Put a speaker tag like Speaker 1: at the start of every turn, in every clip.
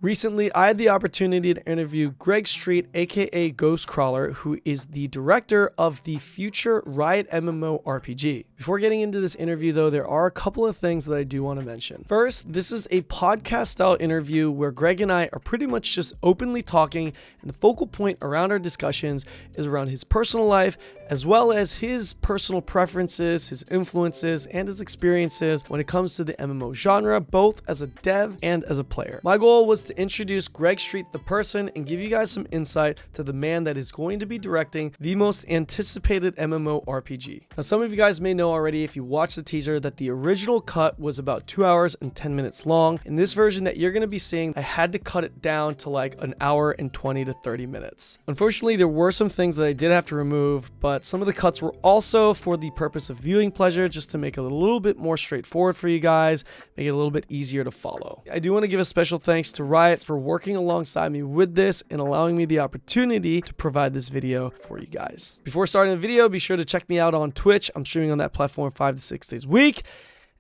Speaker 1: Recently, I had the opportunity to interview Greg Street, aka Ghostcrawler, who is the director of the future Riot MMO RPG. Before getting into this interview, though, there are a couple of things that I do want to mention. First, this is a podcast-style interview where Greg and I are pretty much just openly talking, and the focal point around our discussions is around his personal life, as well as his personal preferences, his influences, and his experiences when it comes to the MMO genre, both as a dev and as a player. My goal was to introduce Greg Street, the person, and give you guys some insight to the man that is going to be directing the most anticipated MMO RPG. Now, some of you guys may know already, if you watched the teaser, that the original cut was about 2 hours and 10 minutes long. In this version that you're going to be seeing, I had to cut it down to like an hour and 20 to 30 minutes. Unfortunately, there were some things that I did have to remove, but some of the cuts were also for the purpose of viewing pleasure, just to make it a little bit more straightforward for you guys, make it a little bit easier to follow. I do want to give a special thanks to Riot for working alongside me with this and allowing me the opportunity to provide this video for you guys. Before starting the video, be sure to check me out on Twitch. I'm streaming on that platform 5 to 6 days a week,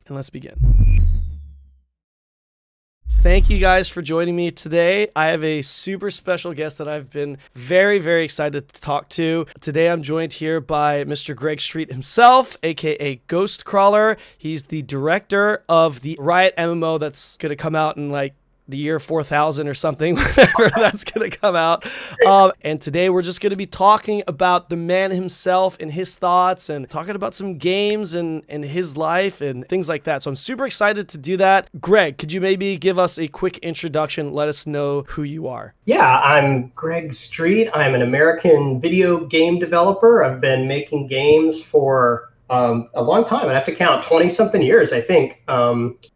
Speaker 1: and let's begin. Thank you guys for joining me today. I have a super special guest that I've been very, very excited to talk to. Today I'm joined here by Mr. Greg Street himself, aka Ghostcrawler. He's the director of the Riot MMO that's going to come out in like the year 4000 or something, whenever that's going to come out. And today we're just going to be talking about the man himself and his thoughts, and talking about some games and his life and things like that. So I'm super excited to do that. Greg, could you maybe give us a quick introduction? Let us know who you are.
Speaker 2: Yeah, I'm Greg Street. I'm an American video game developer. I've been making games for a long time. I'd have to count 20-something years, I think.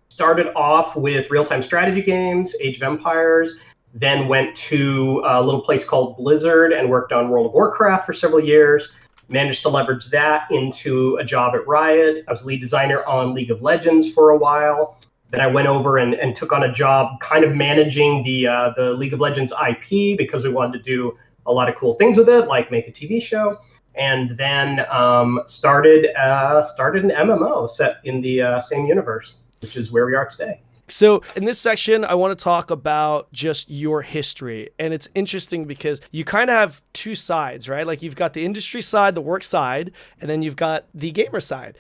Speaker 2: Started off with real-time strategy games, Age of Empires, then went to a little place called Blizzard and worked on World of Warcraft for several years. Managed to leverage that into a job at Riot. I was lead designer on League of Legends for a while. Then I went over and took on a job kind of managing the League of Legends IP, because we wanted to do a lot of cool things with it, like make a TV show. And then started an MMO set in the same universe, which is where we are today.
Speaker 1: So in this section, I want to talk about just your history. And it's interesting because you kind of have two sides, right? Like you've got the industry side, the work side, and then you've got the gamer side.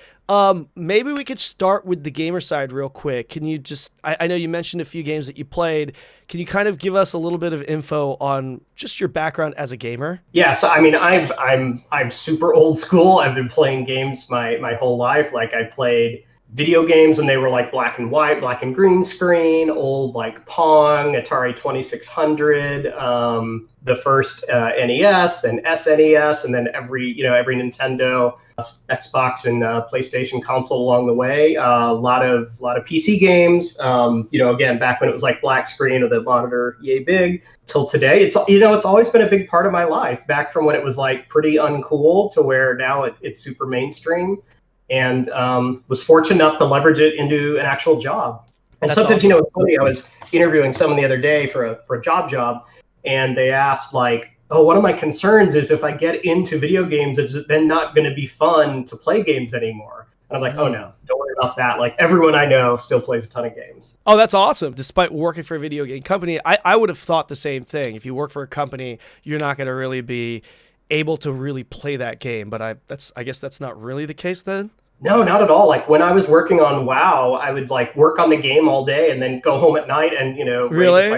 Speaker 1: Maybe we could start with the gamer side real quick. Can you just, I know you mentioned a few games that you played. Can you kind of give us a little bit of info on just your background as a gamer?
Speaker 2: Yeah, so I mean, I'm super old school. I've been playing games my whole life. Like I played video games when they were like black and white, black and green screen, old like Pong, Atari 2600, the first NES, then SNES, and then every Nintendo, Xbox, and PlayStation console along the way. A lot of PC games. Again, back when it was like black screen or the monitor yay big, till today. It's always been a big part of my life. Back from when it was like pretty uncool to where now it's super mainstream. And was fortunate enough to leverage it into an actual job. And
Speaker 1: That's
Speaker 2: sometimes,
Speaker 1: awesome.
Speaker 2: it's funny, I was interviewing someone the other day for a job, and they asked like, oh, one of my concerns is if I get into video games, it's then not going to be fun to play games anymore. And I'm like, oh no, don't worry about that. Like everyone I know still plays a ton of games.
Speaker 1: Oh, that's awesome. Despite working for a video game company, I would have thought the same thing. If you work for a company, you're not going to really be able to really play that game. But I guess that's not really the case then.
Speaker 2: No, not at all. Like when I was working on WoW, I would like work on the game all day and then go home at night and
Speaker 1: Really?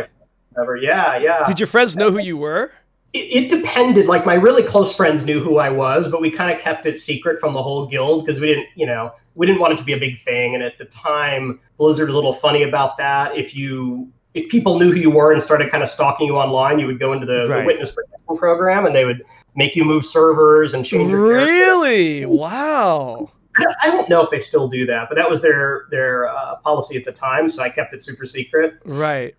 Speaker 2: Whatever. Yeah.
Speaker 1: Did your friends know who you were?
Speaker 2: It depended. Like my really close friends knew who I was, but we kind of kept it secret from the whole guild because we didn't want it to be a big thing. And at the time, Blizzard was a little funny about that. If people knew who you were and started kind of stalking you online, you would go into the witness protection program and they would make you move servers and change your character.
Speaker 1: Really? Wow.
Speaker 2: I don't know if they still do that, but that was their policy at the time, so I kept it super secret.
Speaker 1: Right.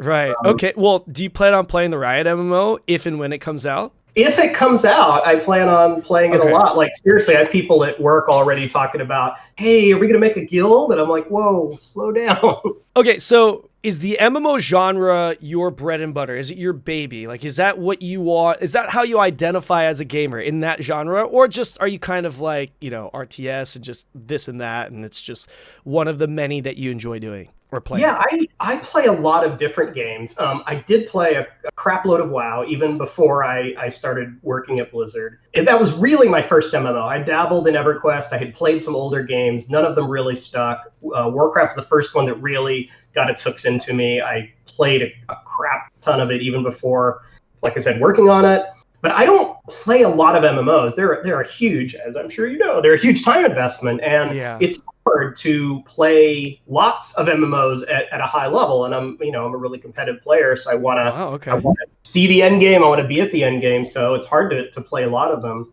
Speaker 1: Okay, well, do you plan on playing the Riot MMO if and when it comes out?
Speaker 2: If it comes out, I plan on playing it a lot. Like, seriously, I have people at work already talking about, hey, are we going to make a guild? And I'm like, whoa, slow down.
Speaker 1: Okay, so is the MMO genre your bread and butter? Is it your baby? Like, is that what you want? Is that how you identify as a gamer in that genre? Or just are you kind of like, RTS and just this and that, and it's just one of the many that you enjoy doing? or play
Speaker 2: Yeah,
Speaker 1: it?
Speaker 2: I play a lot of different games. I did play a crap load of WoW even before I started working at Blizzard. And that was really my first MMO. I dabbled in EverQuest. I had played some older games. None of them really stuck. Warcraft's the first one that really got its hooks into me. I played a crap ton of it even before, like I said, working on it. But I don't play a lot of MMOs. They're a huge, as I'm sure you know, they're a huge time investment, and
Speaker 1: Yeah.
Speaker 2: it's hard to play lots of MMOs at a high level. And I'm a really competitive player, so I want
Speaker 1: Wow,
Speaker 2: to
Speaker 1: okay.
Speaker 2: see the end game. I want to be at the end game, so it's hard to play a lot of them.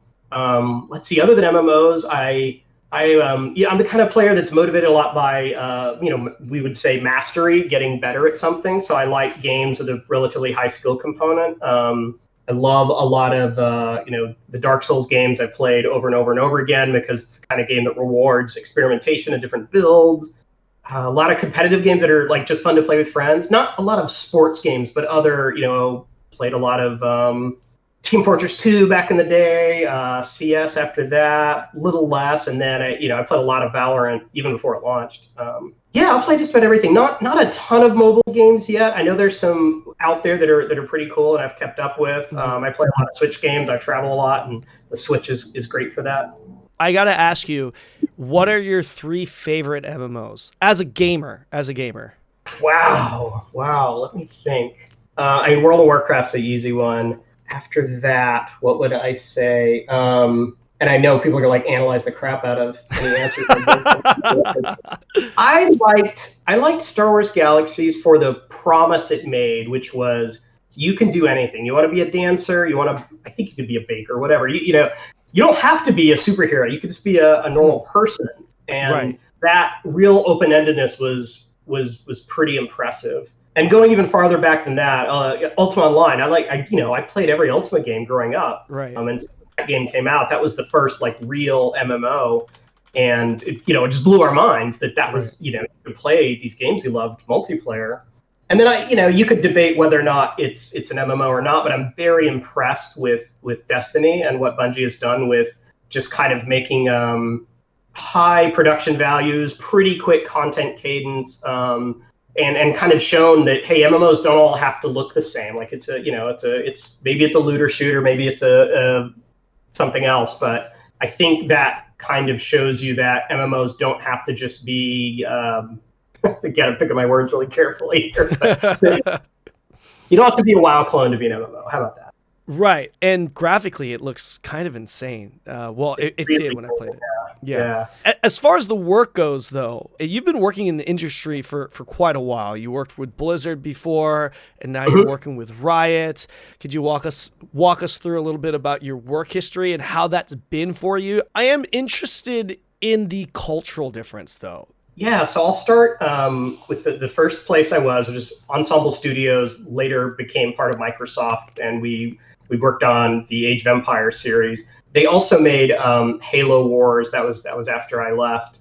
Speaker 2: Let's see. Other than MMOs, I'm the kind of player that's motivated a lot by we would say mastery, getting better at something. So I like games with a relatively high skill component. I love a lot of the Dark Souls games I played over and over and over again because it's the kind of game that rewards experimentation and different builds. A lot of competitive games that are like just fun to play with friends. Not a lot of sports games, but other played a lot of Team Fortress 2 back in the day, CS after that, little less, and then I played a lot of Valorant even before it launched. Yeah, I'll play just about everything. Not a ton of mobile games yet. I know there's some out there that are pretty cool and I've kept up with.
Speaker 1: Mhm.
Speaker 2: I play a lot of Switch games. I travel a lot, and the Switch is great for that.
Speaker 1: I gotta ask you, what are your 3 favorite MMOs as a gamer? As a gamer.
Speaker 2: Wow. Let me think. World of Warcraft's the easy one. After that, what would I say? And I know people are gonna like analyze the crap out of any answers. I liked Star Wars Galaxies for the promise it made, which was you can do anything. You want to be a dancer. I think you could be a baker, whatever. You don't have to be a superhero. You could just be a normal person. And
Speaker 1: Right.
Speaker 2: that real open-endedness was pretty impressive. And going even farther back than that, Ultima Online. I played every Ultima game growing up.
Speaker 1: Right.
Speaker 2: And so that game came out. That was the first like real MMO, and it just blew our minds that was you could play these games you loved multiplayer. And then you could debate whether or not it's an MMO or not, but I'm very impressed with Destiny and what Bungie has done with just kind of making high production values, pretty quick content cadence, and kind of shown that hey, MMOs don't all have to look the same. Like it's maybe it's a looter shooter, maybe it's a something else, but I think that kind of shows you that MMOs don't have to just be again, I'm picking my words really carefully here, but you don't have to be a WoW clone to be an MMO. How about that?
Speaker 1: Right. And graphically, it looks kind of insane. Well, it
Speaker 2: really
Speaker 1: did when I
Speaker 2: cool,
Speaker 1: played it.
Speaker 2: Yeah.
Speaker 1: As far as the work goes, though, you've been working in the industry for quite a while. You worked with Blizzard before, and now you're working with Riot. Could you walk us through a little bit about your work history and how that's been for you? I am interested in the cultural difference, though.
Speaker 2: Yeah, so I'll start with the first place I was, which is Ensemble Studios, later became part of Microsoft, and we worked on the Age of Empires series. They also made Halo Wars. That was after I left.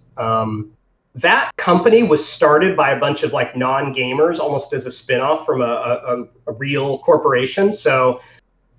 Speaker 2: That company was started by a bunch of like non-gamers, almost as a spin-off from a real corporation. So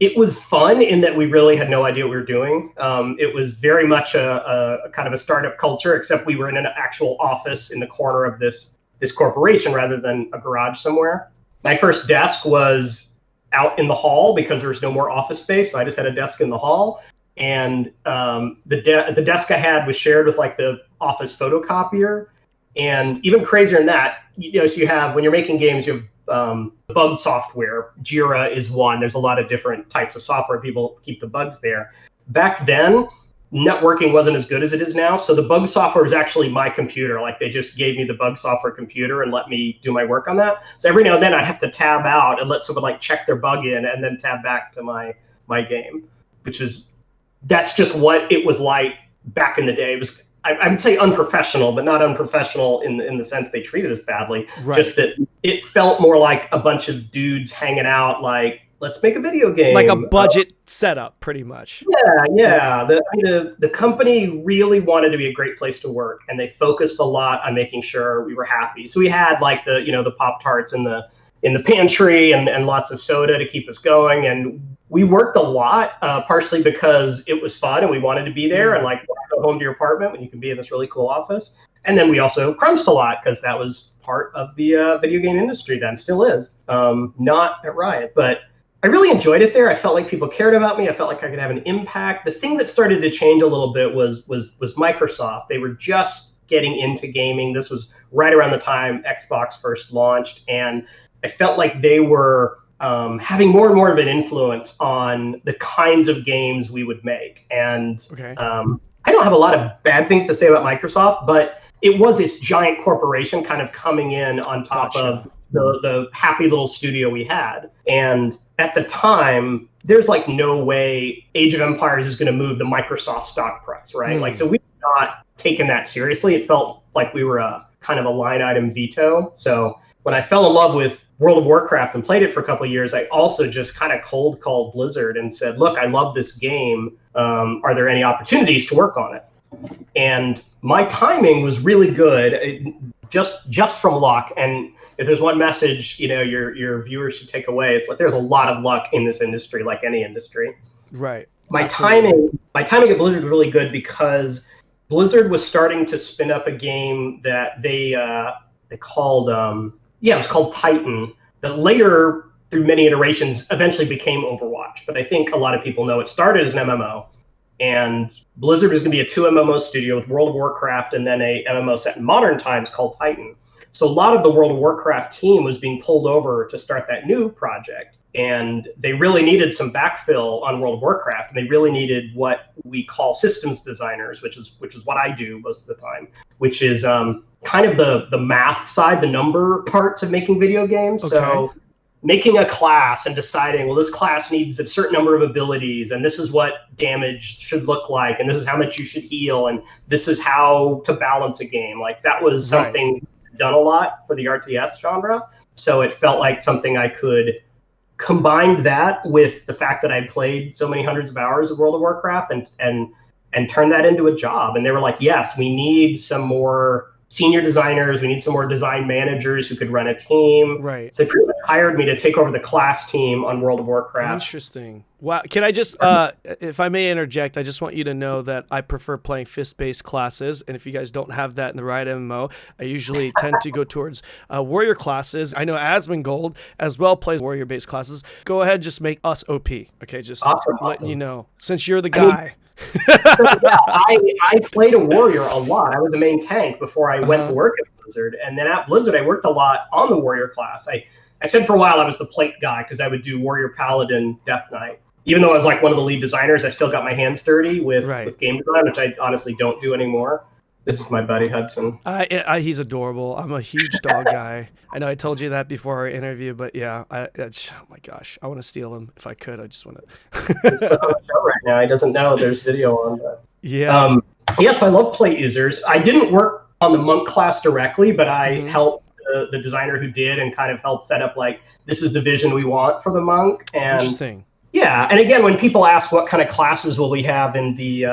Speaker 2: it was fun in that we really had no idea what we were doing. It was very much a kind of a startup culture, except we were in an actual office in the corner of this corporation rather than a garage somewhere. My first desk was out in the hall because there was no more office space. So I just had a desk in the hall. And the desk I had was shared with like the office photocopier. And even crazier than that, so you have, when you're making games, you have bug software. Jira is one. There's a lot of different types of software. People keep the bugs there. Back then, networking wasn't as good as it is now. So the bug software was actually my computer. Like they just gave me the bug software computer and let me do my work on that. So every now and then I'd have to tab out and let someone like check their bug in and then tab back to my game, that's just what it was like back in the day. It was, I would say, unprofessional, but not unprofessional in the sense they treated us badly.
Speaker 1: Right.
Speaker 2: Just that it felt more like a bunch of dudes hanging out, like, let's make a video game.
Speaker 1: Like a budget setup, pretty much.
Speaker 2: Yeah. The company really wanted to be a great place to work, and they focused a lot on making sure we were happy. So we had like the Pop-Tarts in the pantry and lots of soda to keep us going. And we worked a lot, partially because it was fun and we wanted to be there and like home to your apartment when you can be in this really cool office. And then we also crunched a lot because that was part of the video game industry then, still is. Not at Riot, but I really enjoyed it there. I felt like people cared about me. I felt like I could have an impact. The thing that started to change a little bit was Microsoft. They were just getting into gaming. This was right around the time Xbox first launched, and I felt like they were having more and more of an influence on the kinds of games we would make. And I don't have a lot of bad things to say about Microsoft, but it was this giant corporation kind of coming in on top of the happy little studio we had. And at the time, there's like no way Age of Empires is going to move the Microsoft stock price, right? Like, so we were not taking that seriously. It felt like we were a kind of a line item veto. So when I fell in love with World of Warcraft and played it for a couple of years, I also just kind of cold called Blizzard and said, look, I love this game. Are there any opportunities to work on it? And my timing was really good, just from luck. And if there's one message, your viewers should take away, it's like there's a lot of luck in this industry, like any industry.
Speaker 1: Right.
Speaker 2: My timing at Blizzard was really good because Blizzard was starting to spin up a game that they called it was called Titan, that later, through many iterations, eventually became Overwatch. But I think a lot of people know it started as an MMO. And Blizzard is going to be a 2 MMO studio with World of Warcraft and then a MMO set in modern times called Titan. So a lot of the World of Warcraft team was being pulled over to start that new project. And they really needed some backfill on World of Warcraft. And they really needed what we call systems designers, which is what I do most of the time, which is kind of the math side, the number parts of making video games. Okay. So making a class and deciding, well, this class needs a certain number of abilities, and this is what damage should look like, and this is how much you should heal, and this is how to balance a game. Like, that was something done a lot for the RTS genre. So it felt like something I could combine that with the fact that I played so many hundreds of hours of World of Warcraft and turn that into a job. And they were like, yes, we need some more senior designers, we need some more design managers who could run a team.
Speaker 1: Right.
Speaker 2: So they pretty much hired me to take over the class team on World of Warcraft.
Speaker 1: Interesting. Wow. Can I just, if I may interject, I just want you to know that I prefer playing fist-based classes. And if you guys don't have that in the Riot MMO, I usually tend to go towards warrior classes. I know Asmongold as well plays warrior-based classes. Go ahead, just make us OP. Okay, just letting you know, since you're the guy.
Speaker 2: I played a warrior a lot. I was a main tank before I went to work at Blizzard. And then at Blizzard, I worked a lot on the warrior class. I said for a while I was the plate guy because I would do warrior paladin death knight. Even though I was like one of the lead designers, I still got my hands dirty with game design, which I honestly don't do anymore. This is my buddy Hudson.
Speaker 1: He's adorable. I'm a huge dog guy. I know I told you that before our interview, but yeah, oh my gosh, I want to steal him if I could. I just want to.
Speaker 2: He's on the show right now. He doesn't know there's video on that.
Speaker 1: Yeah.
Speaker 2: Yes, I love plate users. I didn't work on the monk class directly, but I helped the designer who did and kind of helped set up like, this is the vision we want for the monk. And
Speaker 1: interesting.
Speaker 2: Yeah, and again, when people ask what kind of classes will we have in the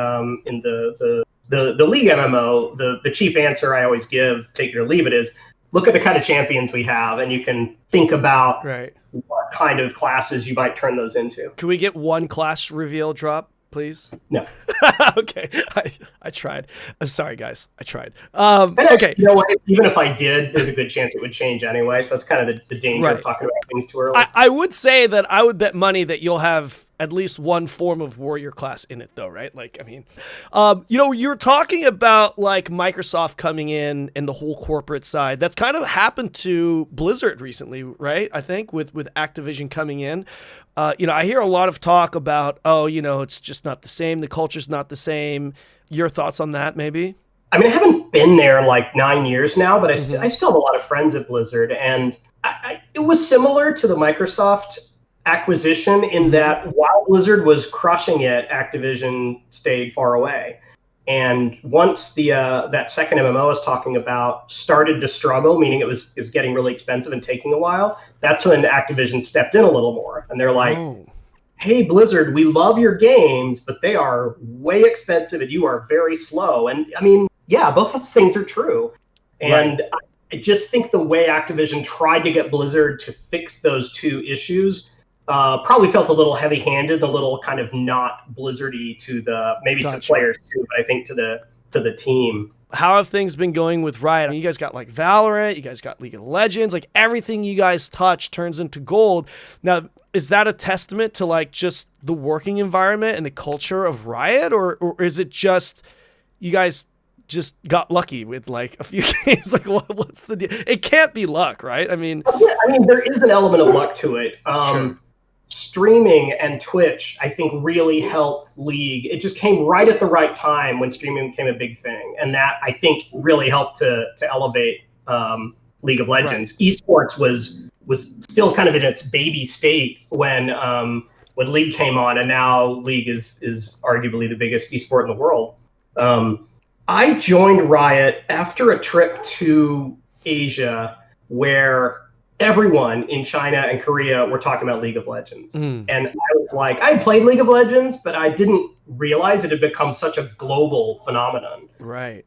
Speaker 2: League MMO, the cheap answer I always give, take it or leave it, is look at the kind of champions we have, and you can think about what kind of classes you might turn those into.
Speaker 1: Can we get one class reveal drop, please?
Speaker 2: No.
Speaker 1: Okay, I tried. Sorry, guys, I tried.
Speaker 2: Okay. You know what? Even if I did, there's a good chance it would change anyway. So that's kind of the danger of talking about things too early.
Speaker 1: I would say that I would bet money that you'll have at least one form of warrior class in it, though, right? Like, I mean, you're talking about like Microsoft coming in and the whole corporate side. That's kind of happened to Blizzard recently, right? I think with Activision coming in. I hear a lot of talk about, it's just not the same. The culture's not the same. Your thoughts on that, maybe?
Speaker 2: I mean, I haven't been there in like 9 years now, but I still have a lot of friends at Blizzard. And it was similar to the Microsoft acquisition in that while Blizzard was crushing it, Activision stayed far away. And once that second MMO I was talking about started to struggle, meaning it was getting really expensive and taking a while, that's when Activision stepped in a little more. And they're like, hey, Blizzard, we love your games, but they are way expensive and you are very slow. And I mean, yeah, both those things are true. And I just think the way Activision tried to get Blizzard to fix those two issues probably felt a little heavy-handed, a little kind of not Blizzardy to the maybe to players too, but I think to the team.
Speaker 1: How have things been going with Riot? I mean, you guys got like Valorant, you guys got League of Legends, like everything you guys touch turns into gold. Now, is that a testament to like just the working environment and the culture of Riot, or is it just you guys just got lucky with like a few games? Like, what's the deal? It can't be luck, right? I mean,
Speaker 2: there is an element of luck to it.
Speaker 1: Sure.
Speaker 2: Streaming and Twitch, I think, really helped League. It just came right at the right time when streaming became a big thing, and that I think really helped to elevate League of Legends. Right. Esports was still kind of in its baby state when League came on, and now League is arguably the biggest esport in the world. I joined Riot after a trip to Asia where everyone in China and Korea were talking about League of Legends. And I was like, I played League of Legends, but I didn't realize it had become such a global phenomenon.
Speaker 1: Right.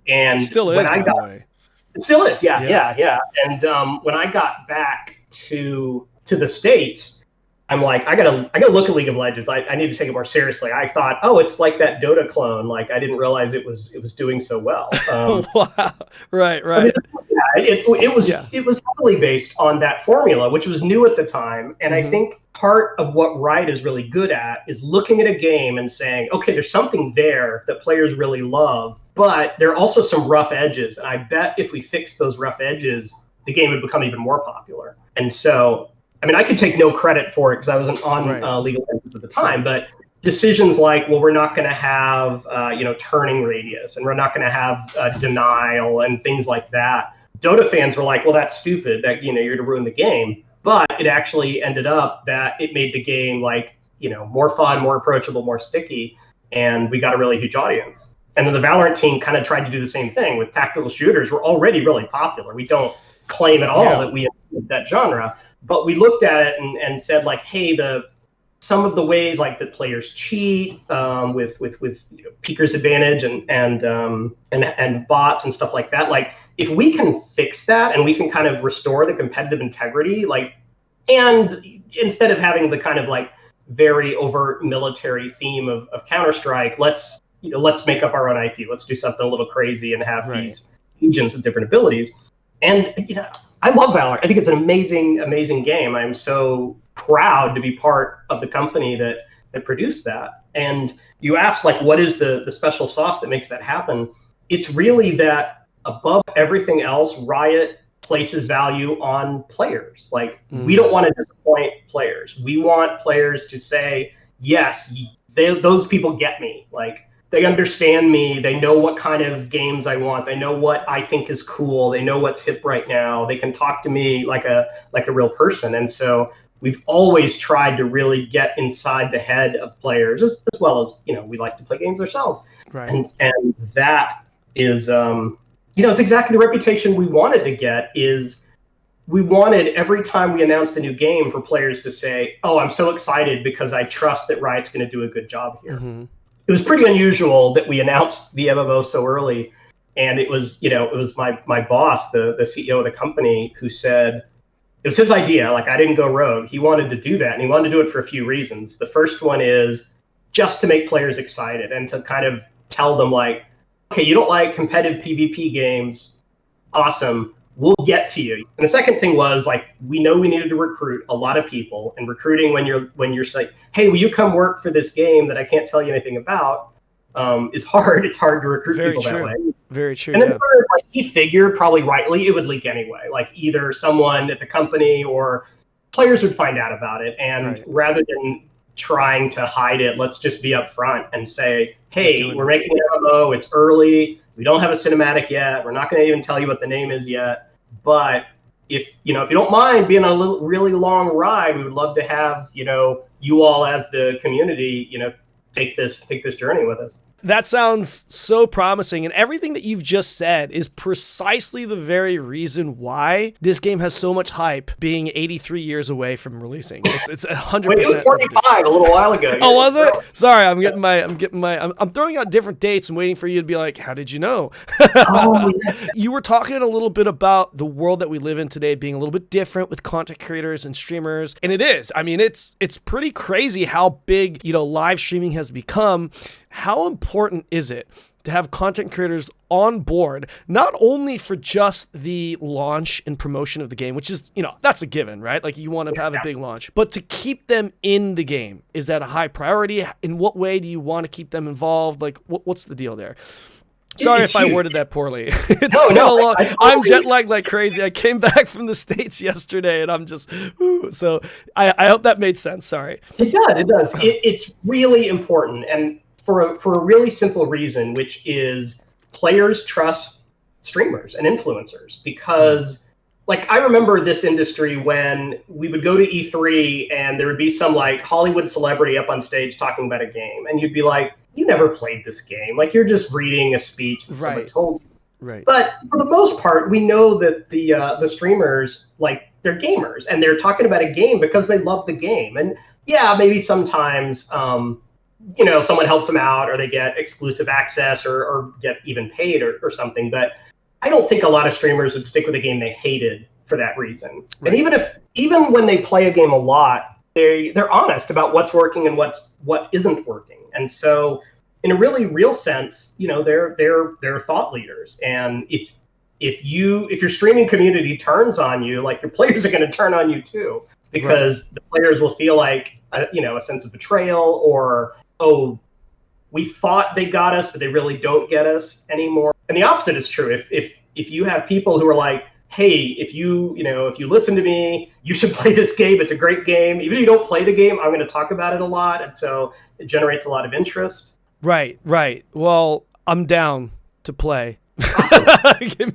Speaker 2: And
Speaker 1: it still is, by the way.
Speaker 2: It still is, yeah. And when I got back to the States, I'm like, I gotta look at League of Legends. I need to take it more seriously. I thought, oh, it's like that Dota clone. Like I didn't realize it was doing so well.
Speaker 1: Wow. Right.
Speaker 2: I mean, it was heavily based on that formula, which was new at the time. And I think part of what Riot is really good at is looking at a game and saying, okay, there's something there that players really love, but there are also some rough edges. And I bet if we fix those rough edges, the game would become even more popular. And so, I mean, I could take no credit for it because I wasn't on League of Legends at the time, but decisions like, well, we're not going to have, turning radius, and we're not going to have denial and things like that. Dota fans were like, well, that's stupid, that, you're going to ruin the game. But it actually ended up that it made the game more fun, more approachable, more sticky, and we got a really huge audience. And then the Valorant team kind of tried to do the same thing with tactical shooters. We're already really popular. We don't claim at all that we invented that genre, but we looked at it and said like, hey, some of the ways like that players cheat with peeker's advantage and bots and stuff like that. Like if we can fix that and we can kind of restore the competitive integrity, and instead of having the kind of like very overt military theme of Counter-Strike, let's make up our own IP. Let's do something a little crazy and have these agents with different abilities. And I love Valorant. I think it's an amazing, amazing game. I'm so proud to be part of the company that produced that. And you ask, like, what is the special sauce that makes that happen? It's really that above everything else, Riot places value on players. Like, we don't want to disappoint players. We want players to say, yes, those people get me. Like, they understand me. They know what kind of games I want. They know what I think is cool. They know what's hip right now. They can talk to me like a real person. And so we've always tried to really get inside the head of players, as well as, we like to play games ourselves.
Speaker 1: Right.
Speaker 2: And that is, it's exactly the reputation we wanted to get. Is we wanted every time we announced a new game for players to say, oh, I'm so excited because I trust that Riot's going to do a good job here. It was pretty unusual that we announced the MMO so early. And it was my boss, the CEO of the company, who said, it was his idea. Like, I didn't go rogue. He wanted to do that, and he wanted to do it for a few reasons. The first one is just to make players excited and to kind of tell them, like, okay, you don't like competitive PvP games. Awesome. We'll get to you. And the second thing was, like, we know we needed to recruit a lot of people, and recruiting when you're like, hey, will you come work for this game that I can't tell you anything about, is hard. It's hard to recruit people that way.
Speaker 1: Very true.
Speaker 2: And then third, like, he figured, probably rightly, it would leak anyway. Like, either someone at the company or players would find out about it. And rather than trying to hide it, let's just be upfront and say, hey, we're making an MMO. It's early. We don't have a cinematic yet. We're not going to even tell you what the name is yet. But if you don't mind being on a really long ride, we would love to have, you all as the community, take this journey with us.
Speaker 1: That sounds so promising. And everything that you've just said is precisely the very reason why this game has so much hype, being 83 years away from releasing. It's 100%.
Speaker 2: Wait, it was 45 a little while ago.
Speaker 1: Oh, was it? Sorry, I'm throwing out different dates and waiting for you to be like, how did you know?
Speaker 2: Oh, yeah.
Speaker 1: You were talking a little bit about the world that we live in today being a little bit different with content creators and streamers. And it is. I mean, it's pretty crazy how big, live streaming has become. How important is it to have content creators on board, not only for just the launch and promotion of the game, which is, that's a given, right? Like you want to have a big launch, but to keep them in the game, is that a high priority? In what way do you want to keep them involved? Like what's the deal there? Sorry if I worded that poorly. I'm jet lagged like crazy. I came back from the States yesterday and I'm just, so I hope that made sense. Sorry.
Speaker 2: It does. It's really important. And for a really simple reason, which is players trust streamers and influencers, because like I remember this industry when we would go to E3 and there would be some like Hollywood celebrity up on stage talking about a game, and you'd be like, you never played this game. Like you're just reading a speech that someone told you.
Speaker 1: Right.
Speaker 2: But for the most part, we know that the streamers, like they're gamers and they're talking about a game because they love the game. And yeah, maybe sometimes someone helps them out or they get exclusive access or get even paid or something. But I don't think a lot of streamers would stick with a game they hated for that reason. Right. And even when they play a game a lot, they're honest about what's working and what isn't working. And so in a really real sense, they're thought leaders. And it's if your streaming community turns on you, like your players are going to turn on you too, because the players will feel like a sense of betrayal or, oh, we thought they got us, but they really don't get us anymore. And the opposite is true. If you have people who are like, hey, if you listen to me, you should play this game. It's a great game. Even if you don't play the game, I'm going to talk about it a lot. And so it generates a lot of interest. Right.
Speaker 1: Well, I'm down to play. Give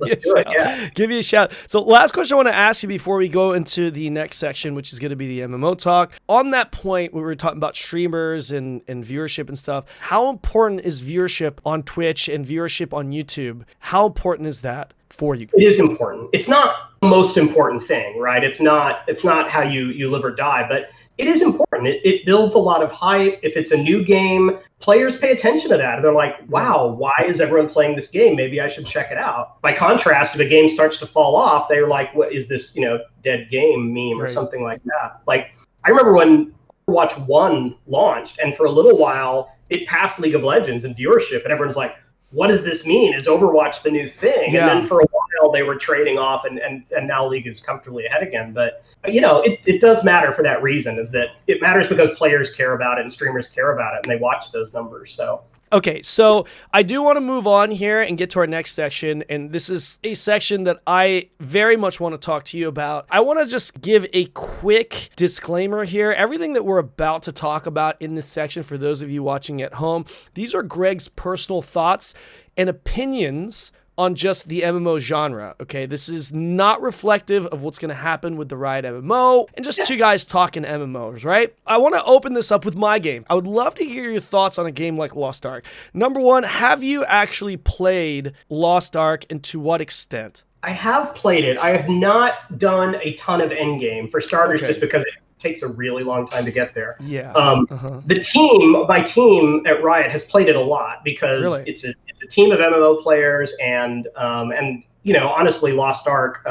Speaker 1: me a shout. So last question I want to ask you before we go into the next section, which is going to be the MMO talk. On that point, we were talking about streamers and viewership and stuff. How important is viewership on Twitch and viewership on YouTube? How important is that for you?
Speaker 2: It is important. It's not the most important thing, right? It's not how you live or die, but it is important. It builds a lot of hype. If it's a new game, players pay attention to that. They're like, wow, why is everyone playing this game? Maybe I should check it out. By contrast, if a game starts to fall off, they're like, what is this, dead game meme or something like that? Like, I remember when Overwatch 1 launched, and for a little while, it passed League of Legends in viewership, and everyone's like, what does this mean? Is Overwatch the new thing? Yeah. And then for a while they were trading off and now League is comfortably ahead again. But, it does matter for that reason, is that it matters because players care about it and streamers care about it and they watch those numbers. So.
Speaker 1: Okay, so I do want to move on here and get to our next section, and this is a section that I very much want to talk to you about. I want to just give a quick disclaimer here. Everything that we're about to talk about in this section, for those of you watching at home, these are Greg's personal thoughts and opinions on just the MMO genre, okay? This is not reflective of what's going to happen with the Riot MMO and just two guys talking MMOs, right? I want to open this up with my game. I would love to hear your thoughts on a game like Lost Ark. Number one, have you actually played Lost Ark, and to what extent?
Speaker 2: I have played it. I have not done a ton of endgame, for starters, just because it takes a really long time to get there.
Speaker 1: Yeah.
Speaker 2: My team at Riot has played it a lot because it's a team of MMO players, and honestly, Lost Ark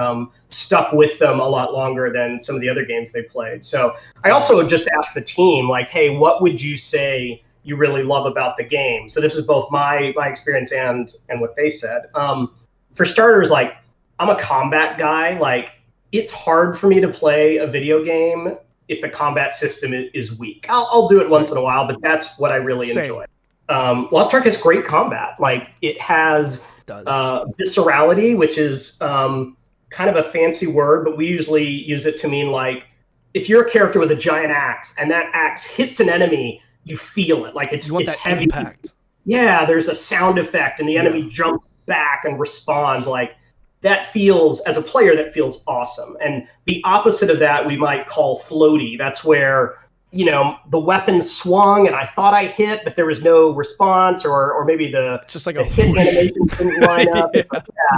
Speaker 2: stuck with them a lot longer than some of the other games they played. So I also just asked the team, like, hey, what would you say you really love about the game? So this is both my experience and what they said. For starters, like, I'm a combat guy. Like, it's hard for me to play a video game if the combat system is weak. I'll do it once in a while, but that's what I really enjoy. Lost Ark has great combat. Like, it has viscerality, which is kind of a fancy word, but we usually use it to mean, like, if you're a character with a giant axe and that axe hits an enemy, you feel it. Like, it's heavy.
Speaker 1: Impact.
Speaker 2: Yeah, there's a sound effect and the enemy jumps back and responds. Like, that feels, as a player, that feels awesome. And the opposite of that we might call floaty. That's where, the weapon swung and I thought I hit, but there was no response, or maybe the
Speaker 1: just like
Speaker 2: the
Speaker 1: a
Speaker 2: hit
Speaker 1: whoosh.
Speaker 2: animation didn't line up.
Speaker 1: Yeah.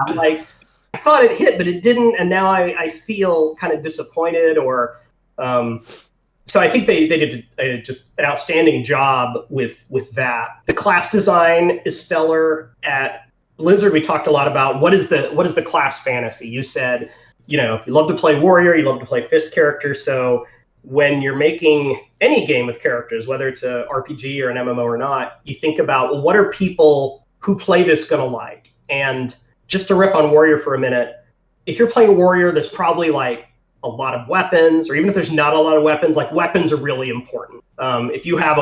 Speaker 2: I'm like, I thought it hit, but it didn't, and now I feel kind of disappointed. Or so I think they did just an outstanding job with that. The class design is stellar. At Blizzard, we talked a lot about what is the class fantasy. You said, you love to play warrior, you love to play fist characters. So when you're making any game with characters, whether it's a RPG or an MMO or not, you think about, well, what are people who play this going to like? And just to riff on warrior for a minute, if you're playing warrior, there's probably like a lot of weapons, or even if there's not a lot of weapons, like weapons are really important. If you have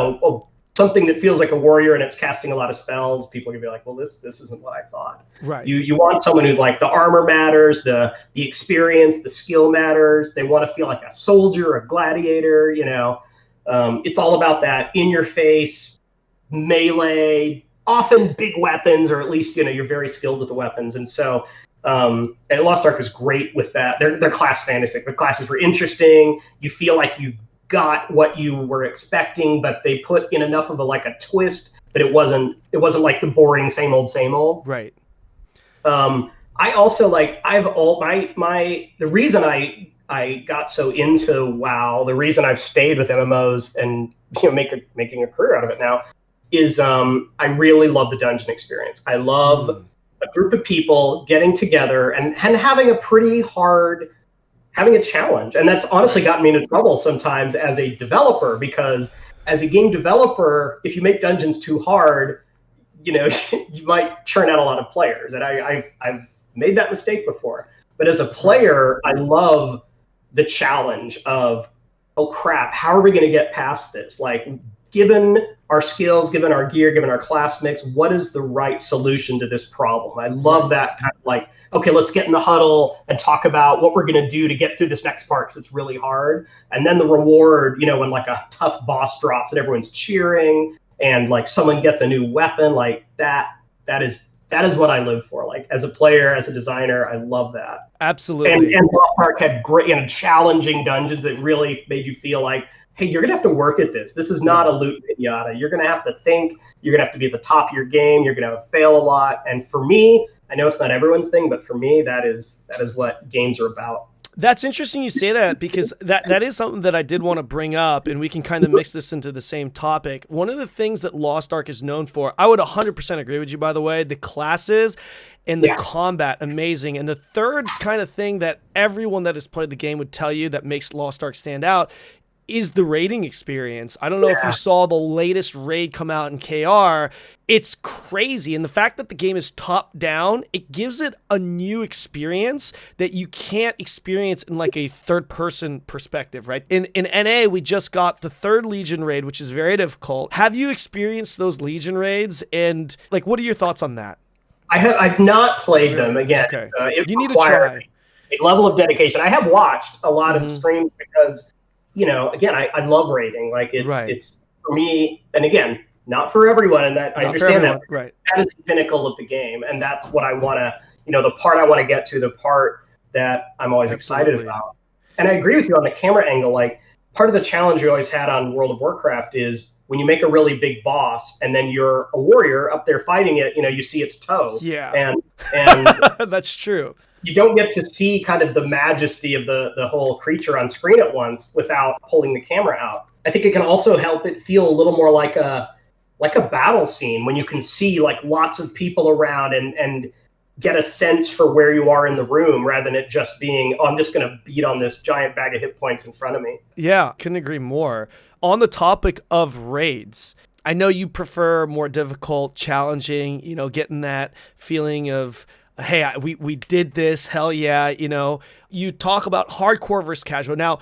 Speaker 2: something that feels like a warrior and it's casting a lot of spells, people are gonna be like, well, this isn't what I thought.
Speaker 1: Right.
Speaker 2: You want someone who's like, the armor matters, the experience, the skill matters. They want to feel like a soldier, a gladiator. It's all about that in your face melee, often big weapons, or at least you're very skilled with the weapons. And so and Lost Ark was great with that. They're class fantasy. The classes were interesting. You feel like you got what you were expecting, but they put in enough of a twist that it wasn't like the boring same old.
Speaker 1: Right.
Speaker 2: I also the reason I got so into WoW, the reason I've stayed with MMOs and making a career out of it now is I really love the dungeon experience. I love a group of people getting together and having a challenge. And that's honestly gotten me into trouble sometimes as a developer, because as a game developer, if you make dungeons too hard, you might churn out a lot of players. And I've made that mistake before. But as a player, I love the challenge of, oh crap, how are we going to get past this? Like, given our skills, given our gear, given our class mix, what is the right solution to this problem? I love that kind of like, okay, let's get in the huddle and talk about what we're going to do to get through this next part, because it's really hard. And then the reward, when like a tough boss drops and everyone's cheering and like someone gets a new weapon, like that is what I live for. Like, as a player, as a designer, I love that.
Speaker 1: Absolutely.
Speaker 2: And Lost Ark had great challenging dungeons that really made you feel like, hey, you're going to have to work at this. This is not a loot pinata. You're going to have to think. You're going to have to be at the top of your game. You're going to fail a lot. And for me, I know it's not everyone's thing, but for me, that is what games are about.
Speaker 1: That's interesting you say that, because that is something that I did want to bring up, and we can kind of mix this into the same topic. One of the things that Lost Ark is known for, I would 100% agree with you, by the way, the classes and the combat, amazing. And the third kind of thing that everyone that has played the game would tell you that makes Lost Ark stand out is the raiding experience. I don't know if you saw the latest raid come out in KR. It's crazy. And the fact that the game is top down, it gives it a new experience that you can't experience in like a third person perspective, right? In NA, we just got the 3rd Legion raid, which is very difficult. Have you experienced those Legion raids? And like, what are your thoughts on that?
Speaker 2: I've not played them again.
Speaker 1: Okay.
Speaker 2: You
Speaker 1: need to try
Speaker 2: a level of dedication. I have watched a lot of streams because, again, I love raiding. Like, it's for me, and again, not for everyone, and that I understand that.
Speaker 1: Right.
Speaker 2: That is the pinnacle of the game, and that's what I want to, the part I want to get to, the part that I'm always excited about. And I agree with you on the camera angle. Like, part of the challenge we always had on World of Warcraft is when you make a really big boss and then you're a warrior up there fighting it, you see its toe.
Speaker 1: Yeah.
Speaker 2: And
Speaker 1: that's true.
Speaker 2: You don't get to see kind of the majesty of the whole creature on screen at once without pulling the camera out. I think it can also help it feel a little more like a battle scene when you can see like lots of people around and get a sense for where you are in the room, rather than it just being, oh, I'm just going to beat on this giant bag of hit points in front of me. Yeah,
Speaker 1: couldn't agree more. On the topic of raids, I know you prefer more difficult, challenging, getting that feeling of, hey, we did this, hell yeah, You talk about hardcore versus casual. Now,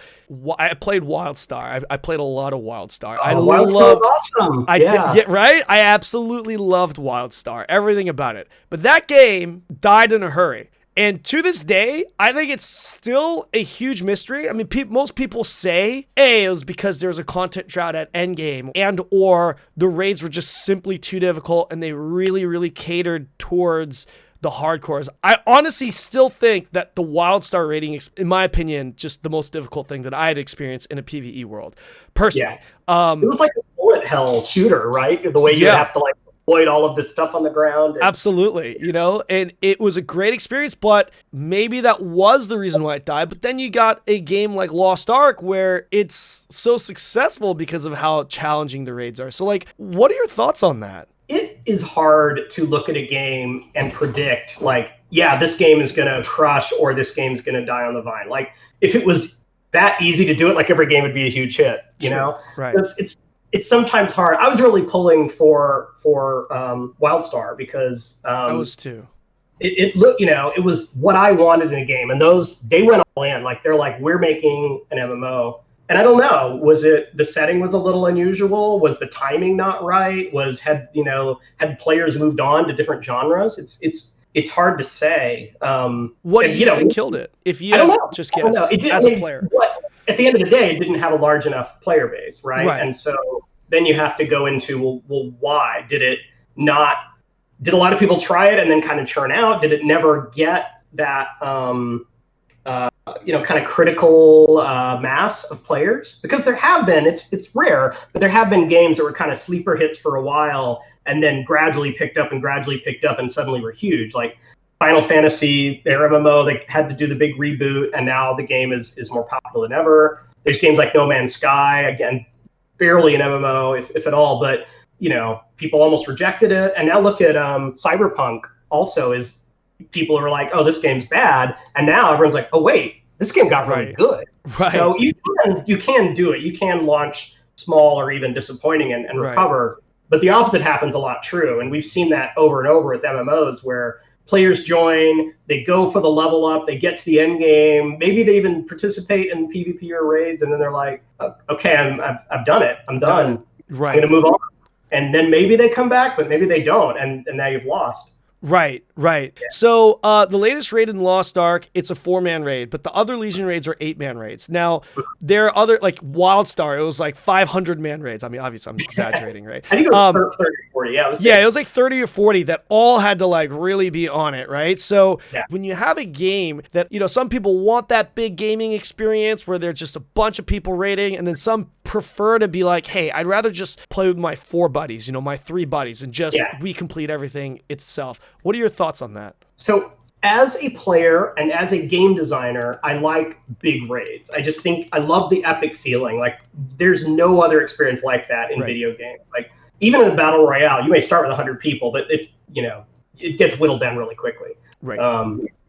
Speaker 1: I played WildStar. I played a lot of WildStar.
Speaker 2: WildStar was awesome.
Speaker 1: Right? I absolutely loved WildStar, everything about it. But that game died in a hurry. And to this day, I think it's still a huge mystery. I mean, most people say, it was because there was a content drought at Endgame, and or the raids were just simply too difficult and they really, really catered towards the hardcores. I honestly still think that the WildStar raiding, in my opinion, just the most difficult thing that I had experienced in a PvE world, personally.
Speaker 2: It was like a bullet hell shooter, right? The way you would have to like avoid all of this stuff on the ground.
Speaker 1: Absolutely, you know, and it was a great experience, but maybe that was the reason why it died. But then you got a game like Lost Ark where it's so successful because of how challenging the raids are. So like, what are your thoughts on that?
Speaker 2: It is hard to look at a game and predict like, yeah, this game is going to crush or this game's going to die on the vine. Like if it was that easy to do it, like every game would be a huge hit, you know?
Speaker 1: Right.
Speaker 2: It's sometimes hard. I was really pulling for WildStar because
Speaker 1: I was too.
Speaker 2: It looked, you know, it was what I wanted in a game, and they went all in. Like they're like, we're making an MMO, and I don't know, was it the setting was a little unusual? Was the timing not right? Had players moved on to different genres? It's hard to say.
Speaker 1: What do you think killed it? If you just guess, as a player.
Speaker 2: At the end of the day, it didn't have a large enough player base, right? And so then you have to go into, well, why? Did a lot of people try it and then kind of churn out? Did it never get that, kind of critical mass of players? Because there have been, it's rare, but there have been games that were kind of sleeper hits for a while and then gradually picked up and suddenly were huge. Like Final Fantasy, their MMO, they had to do the big reboot, and now the game is more popular than ever. There's games like No Man's Sky, again, barely an MMO, if at all, but you know, people almost rejected it. And now look at Cyberpunk. Also, is people are like, oh, this game's bad, and now everyone's like, oh wait, this game got really good. Right. So you can do it. You can launch small or even disappointing and recover. But the opposite happens a lot true, and we've seen that over and over with MMOs where players join, they go for the level up, they get to the end game, maybe they even participate in PvP or raids, and then they're like, okay, I've done it, I'm done. Right. I'm going to move on. And then maybe they come back, but maybe they don't, and now you've lost.
Speaker 1: Right. Yeah. So the latest raid in Lost Ark, it's a 4-man raid, but the other Legion raids are 8-man raids. Now, there are other, like WildStar, it was like 500-man raids. I mean, obviously, I'm exaggerating, right?
Speaker 2: I think it was 30 or 40, yeah.
Speaker 1: It was like 30 or 40 that all had to like really be on it, right? So when you have a game that, you know, some people want that big gaming experience where there's just a bunch of people raiding, and then some prefer to be like, hey, I'd rather just play with my 4 buddies, you know, my 3 buddies, and just we complete everything itself. What are your thoughts on that?
Speaker 2: So as a player and as a game designer, I like big raids. I just think I love the epic feeling. Like there's no other experience like that in video games. Like even in a battle royale, you may start with 100 people, but it's, you know, it gets whittled down really quickly. Right.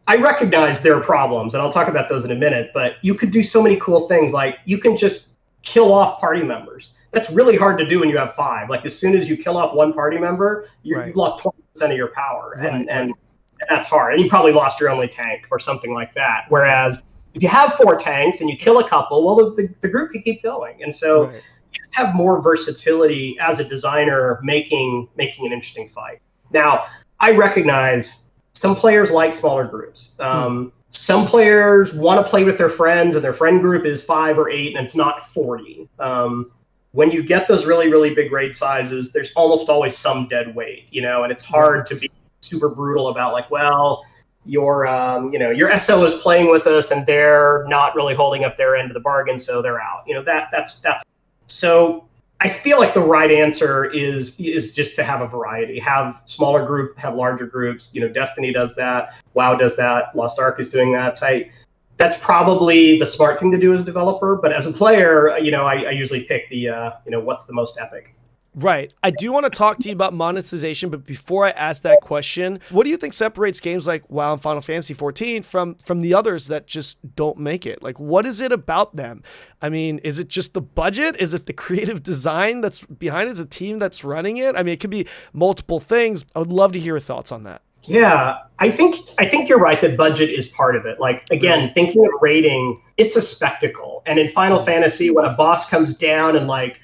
Speaker 2: I recognize there are problems, and I'll talk about those in a minute, but you could do so many cool things. Like you can just kill off party members. That's really hard to do when you have 5. Like as soon as you kill off one party member, you've lost 20% of your power, and that's hard. And you probably lost your only tank or something like that. Whereas if you have 4 tanks and you kill a couple, well, the group can keep going. And so you just have more versatility as a designer making an interesting fight. Now, I recognize some players like smaller groups. Some players want to play with their friends, and their friend group is 5 or 8, and it's not 40. When you get those really, really big raid sizes, there's almost always some dead weight, you know, and it's hard to be super brutal about like, well, your SO is playing with us and they're not really holding up their end of the bargain, so they're out. You know, that's so I feel like the right answer is just to have a variety, have smaller group, have larger groups. You know, Destiny does that, WoW does that, Lost Ark is doing that. So that's probably the smart thing to do as a developer. But as a player, you know, I usually pick the, what's the most epic.
Speaker 1: Right. I do want to talk to you about monetization, but before I ask that question, what do you think separates games like WoW and Final Fantasy XIV from the others that just don't make it? Like, what is it about them? I mean, is it just the budget? Is it the creative design that's behind it? Is it a team that's running it? I mean, it could be multiple things. I would love to hear your thoughts on that.
Speaker 2: Yeah, I think you're right that budget is part of it. Like, again, thinking of raiding, it's a spectacle. And in Final Fantasy, when a boss comes down and like,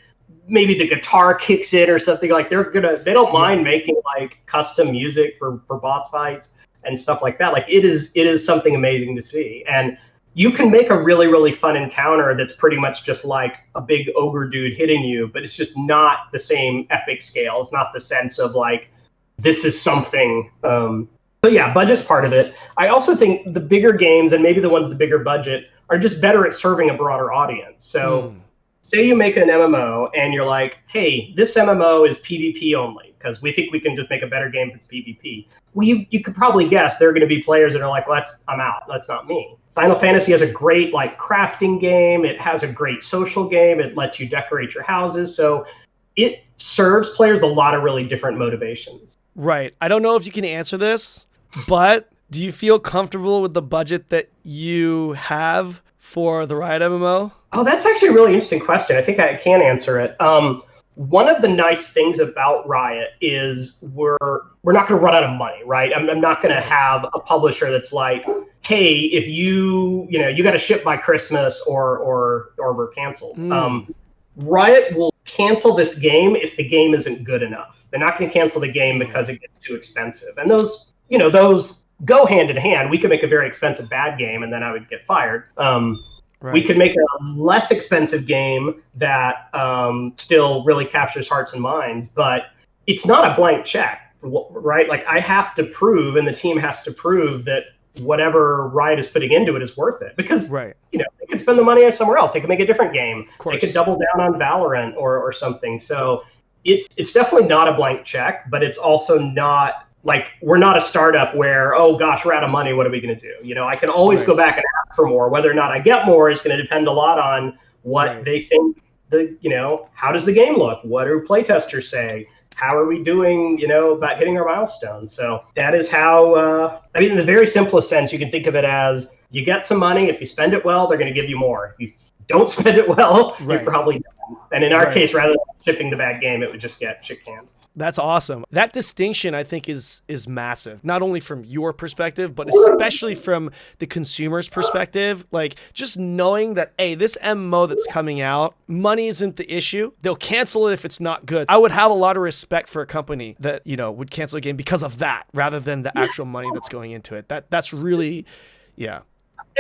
Speaker 2: maybe the guitar kicks in or something, like they don't mind making like custom music for boss fights and stuff like that. Like it is something amazing to see. And you can make a really, really fun encounter that's pretty much just like a big ogre dude hitting you, but it's just not the same epic scale. It's not the sense of like, this is something So yeah, budget's part of it. I also think the bigger games, and maybe the ones with the bigger budget, are just better at serving a broader audience. So say you make an MMO and you're like, hey, this MMO is PvP only because we think we can just make a better game if it's PvP. Well, you could probably guess there are going to be players that are like, well, I'm out. That's not me. Final Fantasy has a great like crafting game. It has a great social game. It lets you decorate your houses. So it serves players a lot of really different motivations.
Speaker 1: Right. I don't know if you can answer this, but do you feel comfortable with the budget that you have for the Riot MMO?
Speaker 2: Oh, that's actually a really interesting question. I think I can answer it. One of the nice things about Riot is we're not going to run out of money, right? I'm not going to have a publisher that's like, hey, if you got to ship by Christmas or we're canceled. Riot will cancel this game if the game isn't good enough. They're not going to cancel the game because it gets too expensive. And those go hand in hand. We could make a very expensive bad game and then I would get fired. Right. We could make a less expensive game that still really captures hearts and minds, but it's not a blank check, right? Like I have to prove, and the team has to prove that whatever Riot is putting into it is worth it. Because they could spend the money somewhere else. They could make a different game. They could double down on Valorant or something. So it's definitely not a blank check, but it's also not like we're not a startup where, oh gosh, we're out of money. What are we going to do? I can always go back and ask for more. Whether or not I get more is going to depend a lot on what they think how does the game look? What do playtesters say? How are we doing, about hitting our milestones? So that is how, in the very simplest sense, you can think of it as you get some money. If you spend it well, they're going to give you more. If you don't spend it well, you're probably done. And in our case, rather than shipping the bad game, it would just get shit canned.
Speaker 1: That's awesome. That distinction, I think, is massive, not only from your perspective, but especially from the consumer's perspective. Like, just knowing that, hey, this MMO that's coming out, money isn't the issue. They'll cancel it if it's not good. I would have a lot of respect for a company that, would cancel a game because of that, rather than the actual money that's going into it. That's really, Yeah,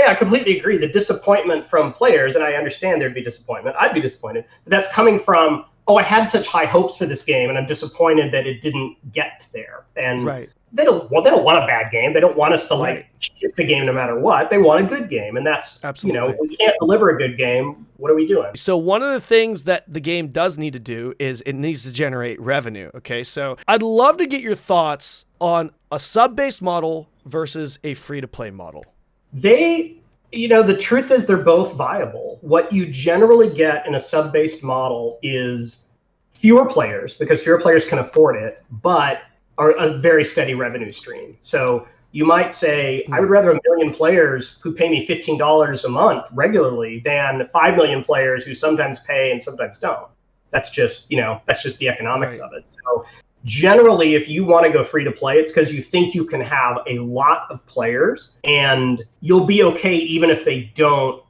Speaker 2: I completely agree. The disappointment from players, and I understand there'd be disappointment. I'd be disappointed. But that's coming from, I had such high hopes for this game, and I'm disappointed that it didn't get there. And they don't want a bad game. They don't want us to ship the game no matter what. They want a good game, and that's
Speaker 1: absolutely.
Speaker 2: We can't deliver a good game. What are we doing?
Speaker 1: So one of the things that the game does need to do is it needs to generate revenue. Okay, so I'd love to get your thoughts on a sub-based model versus a free-to-play model.
Speaker 2: The truth is they're both viable. What you generally get in a sub-based model is fewer players, because fewer players can afford it, but are a very steady revenue stream. So you might say, I would rather 1 million players who pay me $15 a month regularly than 5 million players who sometimes pay and sometimes don't. That's just the economics of it. So generally, if you want to go free to play, it's because you think you can have a lot of players and you'll be okay even if they don't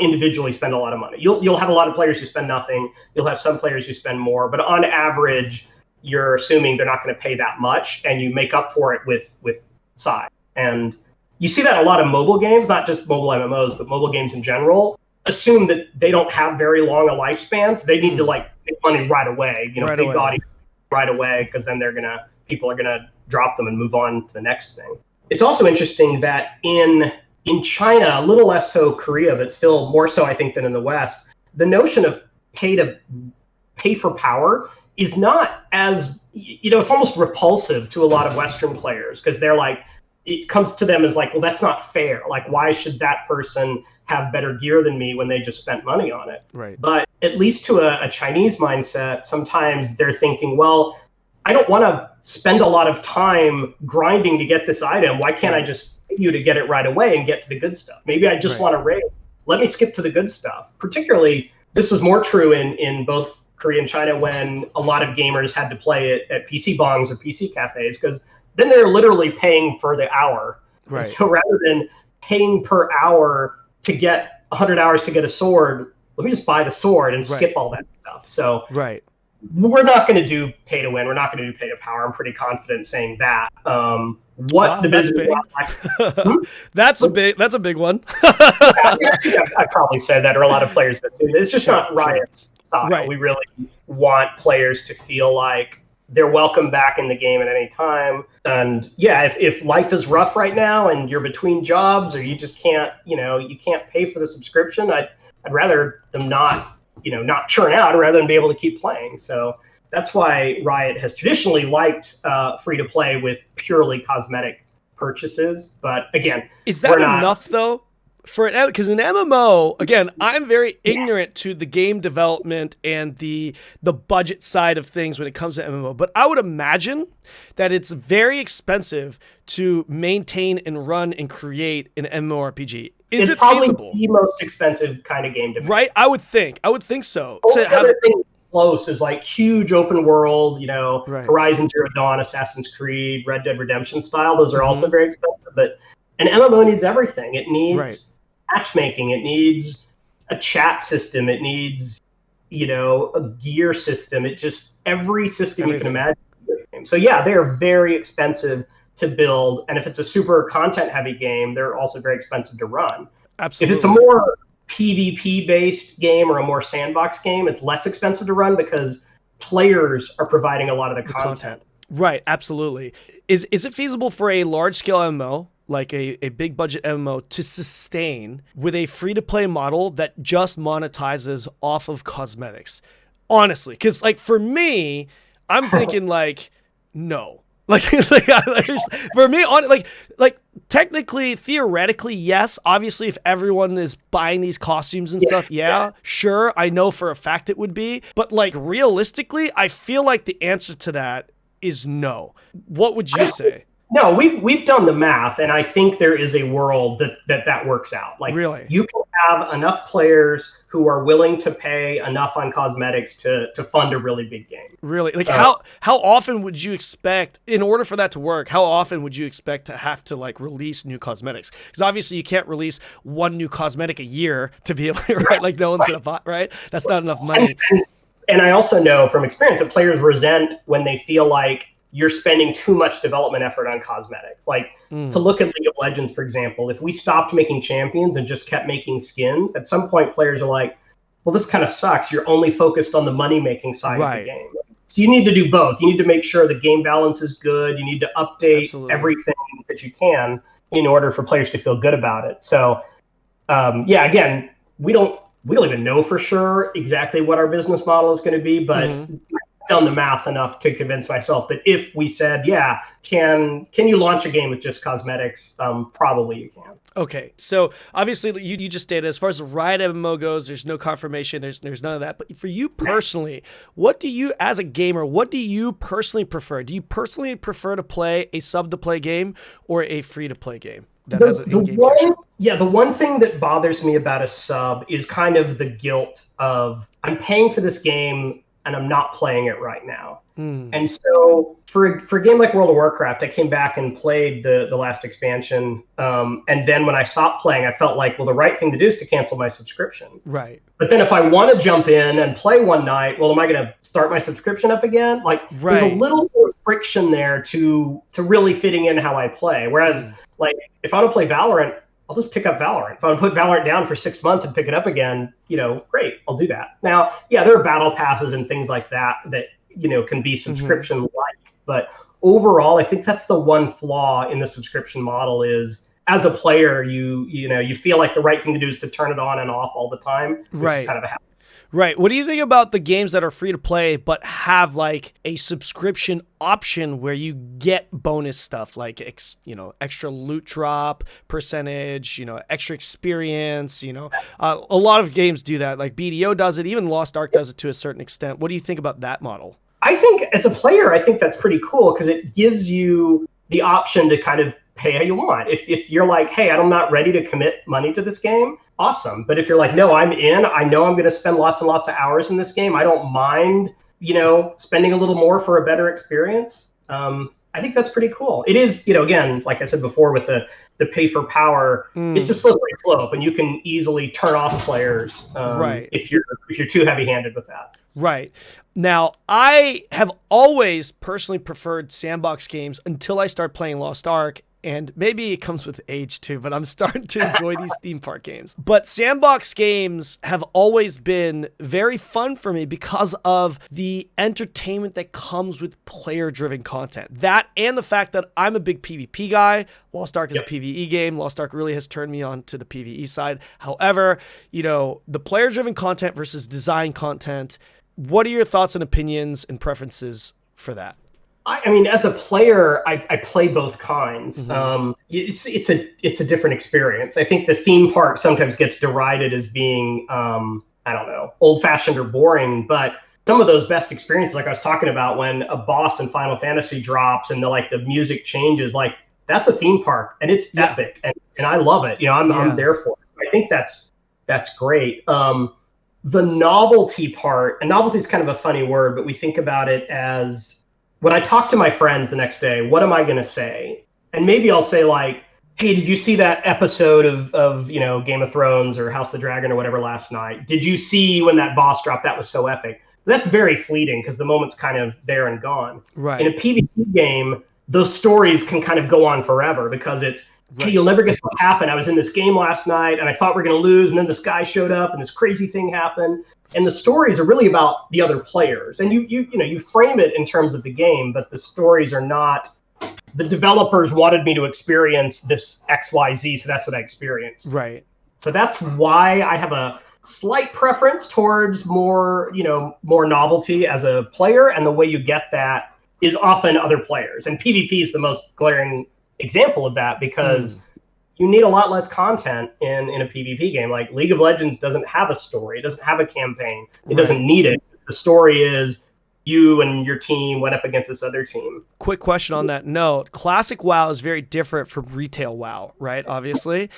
Speaker 2: individually spend a lot of money. You'll have a lot of players who spend nothing. You'll have some players who spend more, but on average, you're assuming they're not going to pay that much, and you make up for it with size. And you see that a lot of mobile games, not just mobile MMOs, but mobile games in general, assume that they don't have very long a lifespan, so they need to make money right away, big audience right away, because then people are gonna drop them and move on to the next thing. It's also interesting that in China, a little less so Korea, but still more so I think than in the West, the notion of pay for power is not as, it's almost repulsive to a lot of Western players, because they're like, it comes to them as like, well, that's not fair. Like, why should that person have better gear than me when they just spent money on it?
Speaker 1: Right.
Speaker 2: But at least to a Chinese mindset, sometimes they're thinking, well, I don't want to spend a lot of time grinding to get this item. Why can't I just pay you to get it right away and get to the good stuff? Maybe I just want to raid. Let me skip to the good stuff. Particularly, this was more true in both Korea and China when a lot of gamers had to play it at PC bongs or PC cafes, because then they're literally paying for the hour.
Speaker 1: Right.
Speaker 2: So rather than paying per hour to get 100 hours to get a sword, let me just buy the sword and skip all that stuff. So we're not going to do pay to win. We're not going to do pay to power. I'm pretty confident saying that.
Speaker 1: That's big. That's a big one.
Speaker 2: I probably said that, or a lot of players assume it's just not Riot's style.
Speaker 1: Right.
Speaker 2: We really want players to feel like they're welcome back in the game at any time. And yeah, if life is rough right now and you're between jobs or you just can't, you can't pay for the subscription, I'd rather them not churn out rather than be able to keep playing. So that's why Riot has traditionally liked free to play with purely cosmetic purchases. But again,
Speaker 1: is that enough though? Because an MMO, again, I'm very ignorant to the game development and the budget side of things when it comes to MMO, but I would imagine that it's very expensive to maintain and run and create an MMORPG. Is it feasible?
Speaker 2: The most expensive kind of game development.
Speaker 1: Right? I would think so.
Speaker 2: Other thing close is like huge open world,
Speaker 1: right.
Speaker 2: Horizon Zero Dawn, Assassin's Creed, Red Dead Redemption style. Those are also very expensive, but an MMO needs everything. It needs matchmaking, it needs a chat system, it needs a gear system, every system you can imagine. So yeah, they're very expensive to build, and if it's a super content heavy game, they're also very expensive to run.
Speaker 1: Absolutely.
Speaker 2: If it's a more PvP based game or a more sandbox game, it's less expensive to run because players are providing a lot of the content.
Speaker 1: Right, absolutely. Is it feasible for a large scale MMO, like a big budget MMO, to sustain with a free-to-play model that just monetizes off of cosmetics? Honestly, because like for me, I'm thinking like, no. For me, technically, theoretically, yes. Obviously, if everyone is buying these costumes and stuff, sure. I know for a fact it would be. But like realistically, I feel like the answer to that is no. What would you say?
Speaker 2: No, we've done the math, and I think there is a world that works out. Like,
Speaker 1: really,
Speaker 2: you can have enough players who are willing to pay enough on cosmetics to fund a really big game.
Speaker 1: Really, like how often would you expect, in order for that to work? How often would you expect to have to like release new cosmetics? Because obviously you can't release one new cosmetic a year to be able to, right? Like no one's gonna buy, right? That's not enough money.
Speaker 2: And I also know from experience that players resent when they feel like you're spending too much development effort on cosmetics. Like to look at League of Legends, for example, if we stopped making champions and just kept making skins, at some point players are like, well, this kind of sucks. You're only focused on the money-making side of the game. So you need to do both. You need to make sure the game balance is good. You need to update everything that you can in order for players to feel good about it. So again, we don't even know for sure exactly what our business model is going to be, but I've done the math enough to convince myself that if we said, can you launch a game with just cosmetics? Probably you can.
Speaker 1: Okay, so obviously you just stated, as far as the Riot MMO goes, there's no confirmation, there's none of that. But for you personally, what do you, as a gamer, what do you personally prefer? Do you personally prefer to play a sub-to-play game or a free-to-play game that has an in-game cache?
Speaker 2: The one thing that bothers me about a sub is kind of the guilt of, I'm paying for this game and I'm not playing it right now. And so for a game like World of Warcraft, I came back and played the last expansion. And then when I stopped playing, I felt like, well, the right thing to do is to cancel my subscription.
Speaker 1: Right.
Speaker 2: But then if I want to jump in and play one night, well, am I going to start my subscription up again? Like there's a little more friction there to really fitting in how I play. Whereas like if I want to play Valorant, I'll just pick up Valorant. If I want to put Valorant down for 6 months and pick it up again, great, I'll do that. Now, there are battle passes and things like that can be subscription-like. But overall, I think that's the one flaw in the subscription model is, as a player, you feel like the right thing to do is to turn it on and off all the time.
Speaker 1: Right.
Speaker 2: Kind of a habit.
Speaker 1: Right. What do you think about the games that are free to play but have like a subscription option where you get bonus stuff like extra loot drop percentage, extra experience, a lot of games do that. Like BDO does it, even Lost Ark does it to a certain extent. What do you think about that model?
Speaker 2: I think as a player, I think that's pretty cool because it gives you the option to kind of pay how you want. If you're like, hey, I'm not ready to commit money to this game, awesome. But if you're like, no, I'm in, I know I'm going to spend lots and lots of hours in this game, I don't mind, spending a little more for a better experience. I think that's pretty cool. It is, again, like I said before, with the pay for power, it's a slippery slope, and you can easily turn off players if you're too heavy-handed with that.
Speaker 1: Right. Now, I have always personally preferred sandbox games until I start playing Lost Ark. and maybe it comes with age too, but I'm starting to enjoy these theme park games. But sandbox games have always been very fun for me because of the entertainment that comes with player-driven content. That and the fact that I'm a big PvP guy. Lost Ark is a PvE game. Lost Ark really has turned me on to the PvE side. However, the player-driven content versus design content, what are your thoughts and opinions and preferences for that?
Speaker 2: I mean, as a player, I play both kinds. It's a different experience. I think the theme park sometimes gets derided as being, I don't know, old-fashioned or boring, but some of those best experiences, like I was talking about, when a boss in Final Fantasy drops and the music changes, like that's a theme park and it's epic, and I love it. I'm there for it. I think that's great. The novelty part, and novelty is kind of a funny word, but we think about it as, when I talk to my friends the next day, what am I going to say? And maybe I'll say like, hey, did you see that episode of Game of Thrones or House of the Dragon or whatever last night? Did you see when that boss dropped? That was so epic. That's very fleeting because the moment's kind of there and gone.
Speaker 1: Right.
Speaker 2: In a PvP game, those stories can kind of go on forever because it's, hey, you'll never guess what happened. I was in this game last night and I thought we were going to lose, and then this guy showed up and this crazy thing happened. And the stories are really about the other players. And you frame it in terms of the game, but the stories are not, the developers wanted me to experience this XYZ, so that's what I experienced.
Speaker 1: Right.
Speaker 2: So that's why I have a slight preference towards more novelty as a player, and the way you get that is often other players. And PvP is the most glaring example of that because you need a lot less content in a PvP game. Like League of Legends doesn't have a story. It doesn't have a campaign. It doesn't need it. The story is you and your team went up against this other team.
Speaker 1: Quick question on that note. Classic WoW is very different from retail WoW, right? Obviously.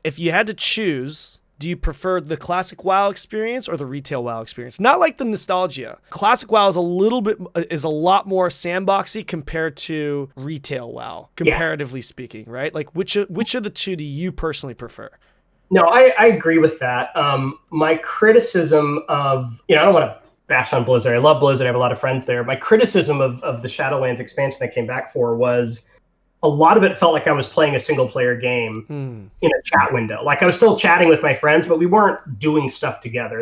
Speaker 1: If you had to choose, do you prefer the classic WoW experience or the retail WoW experience? Not like the nostalgia. Classic WoW is a lot more sandboxy compared to retail WoW, comparatively speaking, right? Like which of the two do you personally prefer?
Speaker 2: No, I agree with that. My criticism of, I don't want to bash on Blizzard. I love Blizzard. I have a lot of friends there. My criticism of the Shadowlands expansion I came back for was, a lot of it felt like I was playing a single player game in a chat window. Like I was still chatting with my friends, but we weren't doing stuff together.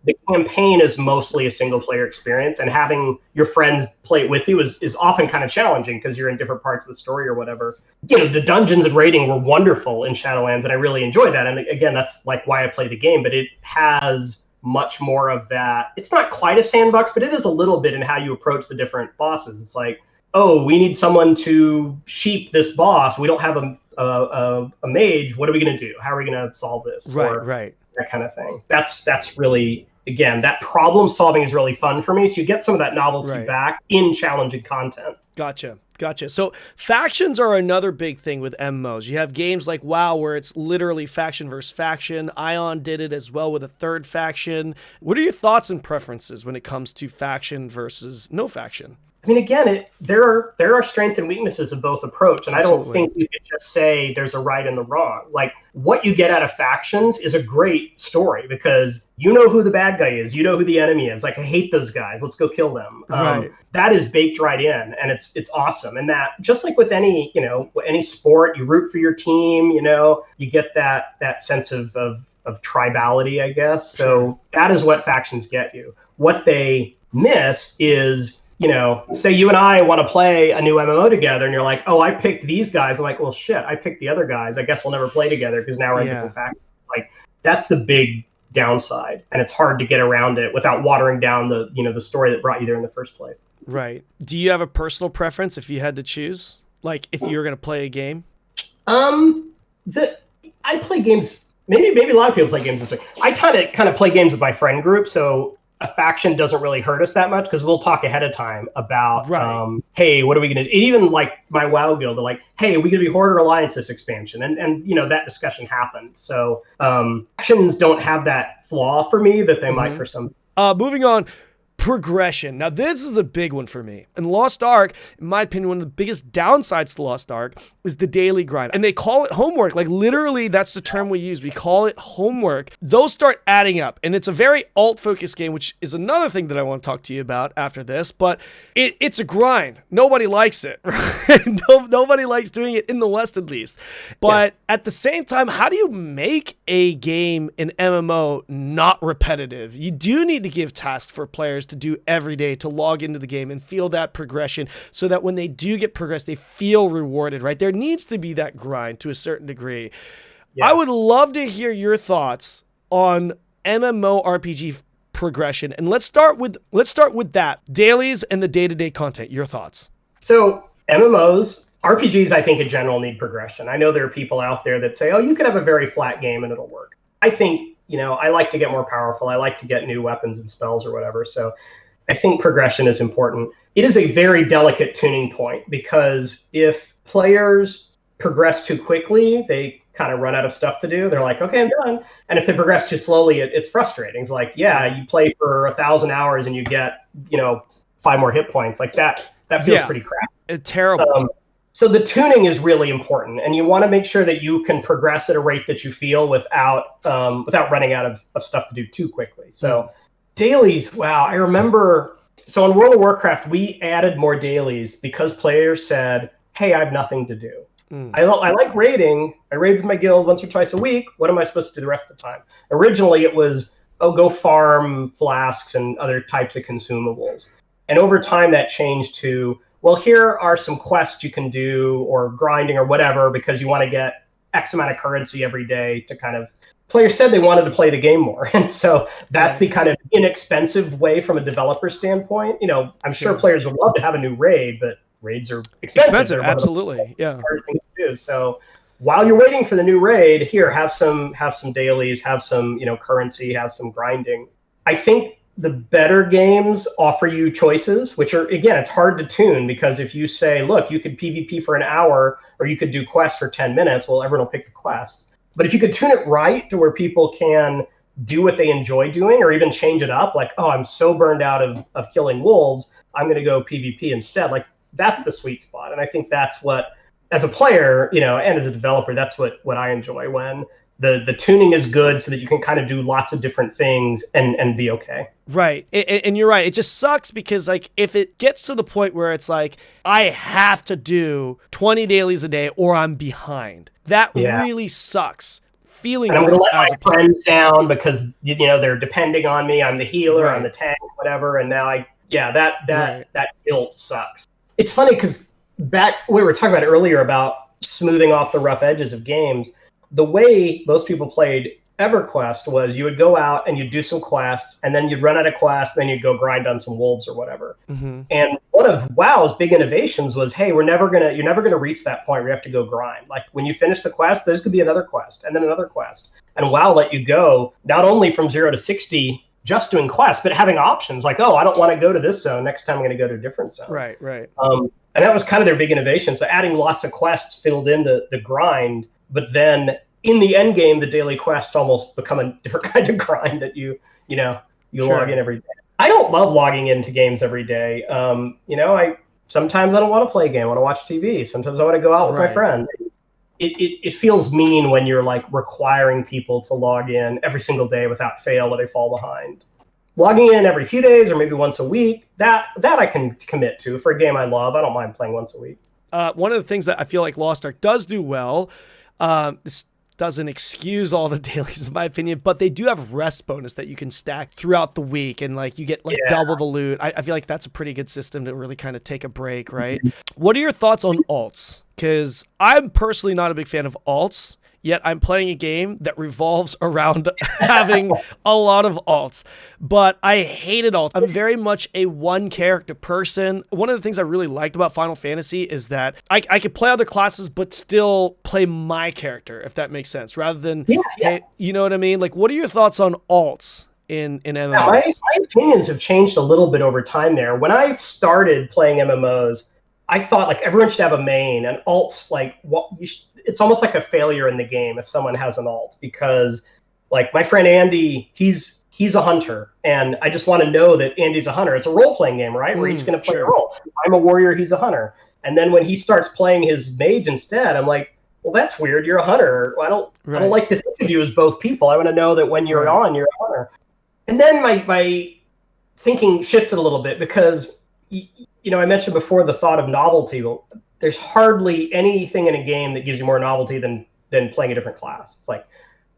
Speaker 2: The campaign is mostly a single player experience, and having your friends play it with you is often kind of challenging because you're in different parts of the story or whatever. The dungeons and raiding were wonderful in Shadowlands, and I really enjoyed that. And again, that's like why I play the game, but it has much more of that. It's not quite a sandbox, but it is a little bit in how you approach the different bosses. It's like, oh, we need someone to sheep this boss. We don't have a mage. What are we going to do? How are we going to solve this?
Speaker 1: Right.
Speaker 2: That kind of thing. That's really, again, that problem solving is really fun for me. So you get some of that novelty back in challenging content.
Speaker 1: Gotcha. So factions are another big thing with MMOs. You have games like WoW where it's literally faction versus faction. Ion did it as well with a third faction. What are your thoughts and preferences when it comes to faction versus no faction?
Speaker 2: I mean, again, there are strengths and weaknesses of both approach, and I don't think you could just say there's a right and the wrong. Like, what you get out of factions is a great story because you know who the bad guy is, you know who the enemy is. Like, I hate those guys. Let's go kill them. That is baked right in, and it's awesome. And that, just like with any sport, you root for your team. You get that sense of tribality, I guess. So that is what factions get you. What they miss is, say you and I want to play a new MMO together, and you're like, oh, I picked these guys. I'm like, well, shit, I picked the other guys. I guess we'll never play together because now we're in different factions. Like, that's the big downside, and it's hard to get around it without watering down the story that brought you there in the first place.
Speaker 1: Right. Do you have a personal preference if you had to choose? Like, if you were going to play a game?
Speaker 2: I play games. Maybe a lot of people play games this way. I kind of play games with my friend group, so a faction doesn't really hurt us that much because we'll talk ahead of time about, hey, what are we going to do? Even like my WoW guild, they're like, hey, are we going to be Horde or Alliance this expansion? And that discussion happened. So factions don't have that flaw for me that they might for some.
Speaker 1: Moving on, progression. Now, this is a big one for me. And Lost Ark, in my opinion, one of the biggest downsides to Lost Ark is the daily grind. And they call it homework. Like, literally, that's the term we use. We call it homework. Those start adding up. And it's a very alt-focused game, which is another thing that I want to talk to you about after this. But it's a grind. Nobody likes it. Right? Nobody likes doing it, in the West at least. But at the same time, how do you make a game, an MMO, not repetitive? You do need to give tasks for players to do every day, to log into the game and feel that progression, so that when they do get progress, they feel rewarded, right? There needs to be that grind to a certain degree. I would love to hear your thoughts on MMORPG progression. And let's start with that. Dailies and the day-to-day content. Your thoughts.
Speaker 2: So MMOs, RPGs, I think in general need progression. I know there are people out there that say, oh, you could have a very flat game and it'll work. I think, I like to get more powerful. I like to get new weapons and spells or whatever. So I think progression is important. It is a very delicate tuning point, because if players progress too quickly, they kind of run out of stuff to do. They're like, okay, I'm done. And if they progress too slowly, it's frustrating. It's like, you play for 1,000 hours and you get, 5 more hit points. Like that feels pretty crap.
Speaker 1: It's terrible.
Speaker 2: So the tuning is really important, and you want to make sure that you can progress at a rate that you feel without running out of stuff to do too quickly. So dailies, wow, I remember. So in World of Warcraft, we added more dailies because players said, hey, I have nothing to do. I like raiding. I raid with my guild once or twice a week. What am I supposed to do the rest of the time? Originally, it was, go farm flasks and other types of consumables. And over time, that changed to, well, here are some quests you can do, or grinding or whatever, because you want to get X amount of currency every day to kind of. Players said they wanted to play the game more. And so that's the kind of inexpensive way from a developer standpoint. I'm sure players would love to have a new raid, but raids are expensive.
Speaker 1: Absolutely. Yeah.
Speaker 2: Hard thing to do. So while you're waiting for the new raid, here, have some dailies, have some, currency, have some grinding. I think the better games offer you choices, which are, again, it's hard to tune, because if you say, look, you could PvP for an hour, or you could do quests for 10 minutes, well, everyone will pick the quest. But if you could tune it right to where people can do what they enjoy doing, or even change it up, like, oh, I'm so burned out of killing wolves, I'm going to go PvP instead. Like, that's the sweet spot. And I think that's what, as a player, and as a developer, that's what I enjoy, when the tuning is good, so that you can kind of do lots of different things and be okay.
Speaker 1: Right. And you're right. It just sucks, because like, if it gets to the point where it's like, I have to do 20 dailies a day or I'm behind, that really sucks. Feeling
Speaker 2: and I'm going to let my friends down because, they're depending on me. I'm the healer, I'm the tank, whatever. And now that guilt sucks. It's funny, because we were talking about earlier about smoothing off the rough edges of games. The way most people played EverQuest was, you would go out and you'd do some quests, and then you'd run out of quests, and then you'd go grind on some wolves or whatever. And one of WoW's big innovations was, hey, you're never gonna reach that point where you have to go grind. Like, when you finish the quest, there's gonna be another quest, and then another quest. And WoW let you go not only from 0 to 60 just doing quests, but having options like, oh, I don't want to go to this zone. Next time I'm going to go to a different zone.
Speaker 1: Right.
Speaker 2: And that was kind of their big innovation. So adding lots of quests filled in the grind, but then in the end game, the daily quests almost become a different kind of grind that you log in every day. I don't love logging into games every day. Sometimes I don't want to play a game. I want to watch TV. Sometimes I want to go out with my friends. It feels mean when you're like requiring people to log in every single day without fail, or they fall behind. Logging in every few days or maybe once a week, that I can commit to. For a game I love, I don't mind playing once a week.
Speaker 1: One of the things that I feel like Lost Ark does do well, this doesn't excuse all the dailies in my opinion, but they do have rest bonus that you can stack throughout the week, and like you get like double the loot. I feel like that's a pretty good system to really kind of take a break, right? What are your thoughts on alts? Because I'm personally not a big fan of alts, yet I'm playing a game that revolves around having a lot of alts. But I hated alts. I'm very much a one character person. One of the things I really liked about Final Fantasy is that I could play other classes, but still play my character, if that makes sense, rather than, hey, you know what I mean? Like, what are your thoughts on alts in MMOs?
Speaker 2: My opinions have changed a little bit over time there. When I started playing MMOs, I thought like everyone should have a main, and alts, like it's almost like a failure in the game if someone has an alt, because like my friend Andy, he's he's a hunter, and I just want to know that Andy's a hunter. It's a role-playing game, right? We're each going to play a role. I'm a warrior, he's a hunter. And then when he starts playing his mage instead, I'm like, well, that's weird. You're a hunter. I don't like to think of you as both people. I want to know that when you're on, you're a hunter. And then my thinking shifted a little bit because, I mentioned before the thought of novelty. Well, there's hardly anything in a game that gives you more novelty than playing a different class. It's like,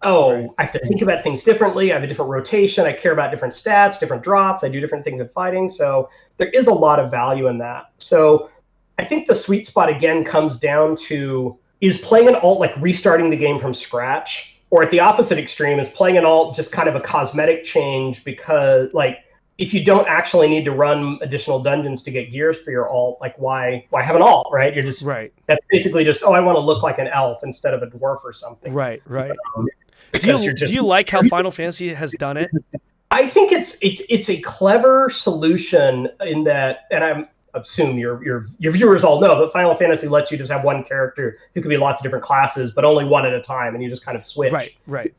Speaker 2: I have to think about things differently. I have a different rotation. I care about different stats, different drops. I do different things in fighting. So there is a lot of value in that. So I think the sweet spot, again, comes down to, is playing an alt like restarting the game from scratch, or at the opposite extreme is playing an alt just kind of a cosmetic change because, like, if you don't actually need to run additional dungeons to get gears for your alt, like why have an alt, right? You're just that's basically just, I want to look like an elf instead of a dwarf or something.
Speaker 1: Right. Do you like how Final Fantasy has done it?
Speaker 2: I think it's a clever solution in that, and I assume your viewers all know, but Final Fantasy lets you just have one character who could be lots of different classes, but only one at a time, and you just kind of switch. Right.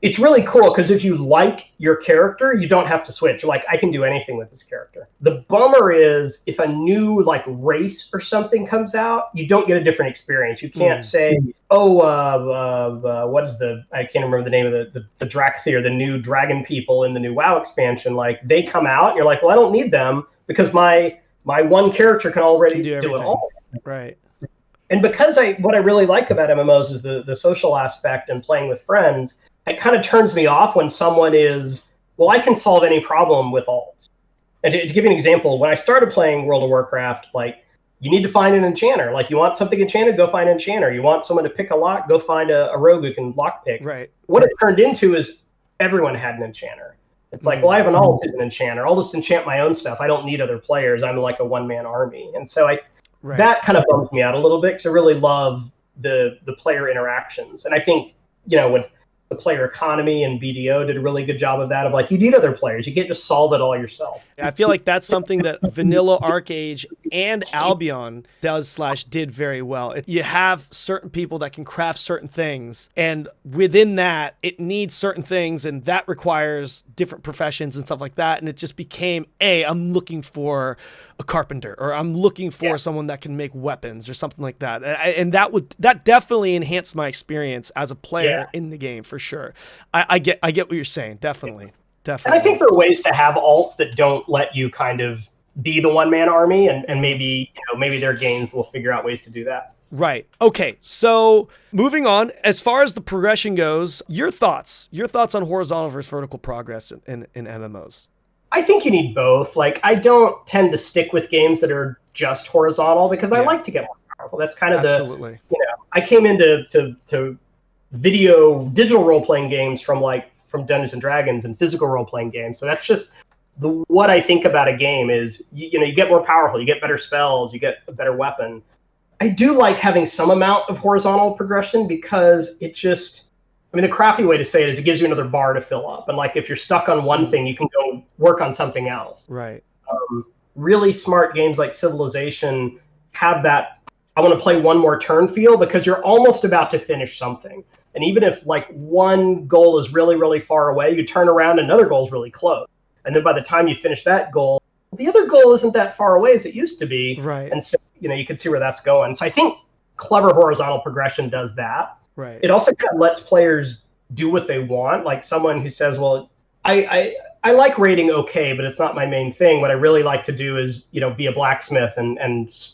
Speaker 2: It's really cool because if you like your character, you don't have to switch. You're like, I can do anything with this character. The bummer is if a new like race or something comes out, you don't get a different experience. You can't say, what is I can't remember the name of the Drakthir, the new dragon people in the new WoW expansion. Like they come out, and you're like, well, I don't need them because my one character can already do it all.
Speaker 1: Right.
Speaker 2: And because what I really like about MMOs is the social aspect and playing with friends. It kind of turns me off when someone is, well, I can solve any problem with alts. And to give you an example, when I started playing World of Warcraft, like, you need to find an enchanter. Like, you want something enchanted, go find an enchanter. You want someone to pick a lock, go find a rogue who can lockpick.
Speaker 1: Right.
Speaker 2: What it turned into is everyone had an enchanter. It's like, well, I have an alt as an enchanter. I'll just enchant my own stuff. I don't need other players. I'm like a one-man army. And so that kind of bums me out a little bit because I really love the player interactions. And I think, with the player economy and BDO did a really good job of that, of like, you need other players. You can't just solve it all yourself.
Speaker 1: I feel like that's something that Vanilla Arcade and Albion did very well. You have certain people that can craft certain things, and within that, it needs certain things, and that requires different professions and stuff like that. And it just became, I'm looking for a carpenter, or I'm looking for someone that can make weapons or something like that. And that definitely enhanced my experience as a player in the game for sure. I get what you're saying. Definitely.
Speaker 2: And I think there are ways to have alts that don't let you kind of be the one-man army, and maybe their games will figure out ways to do that.
Speaker 1: Right. Okay. So moving on, as far as the progression goes, your thoughts on horizontal versus vertical progress in MMOs.
Speaker 2: I think you need both. Like, I don't tend to stick with games that are just horizontal because I like to get more powerful. That's kind of
Speaker 1: absolutely.
Speaker 2: I came into digital role-playing games from Dungeons and Dragons and physical role-playing games. So that's just what I think about a game is, you get more powerful, you get better spells, you get a better weapon. I do like having some amount of horizontal progression because it just, the crappy way to say it is it gives you another bar to fill up. And like, if you're stuck on one thing, you can go work on something else.
Speaker 1: Right.
Speaker 2: Really smart games like Civilization have that, I want to play one more turn feel, because you're almost about to finish something. And even if like one goal is really, really far away, you turn around, another goal is really close. And then by the time you finish that goal, the other goal isn't that far away as it used to be.
Speaker 1: Right.
Speaker 2: And so, you can see where that's going. So I think clever horizontal progression does that.
Speaker 1: Right.
Speaker 2: It also kind of lets players do what they want. Like someone who says, well, I like raiding okay, but it's not my main thing. What I really like to do is, be a blacksmith and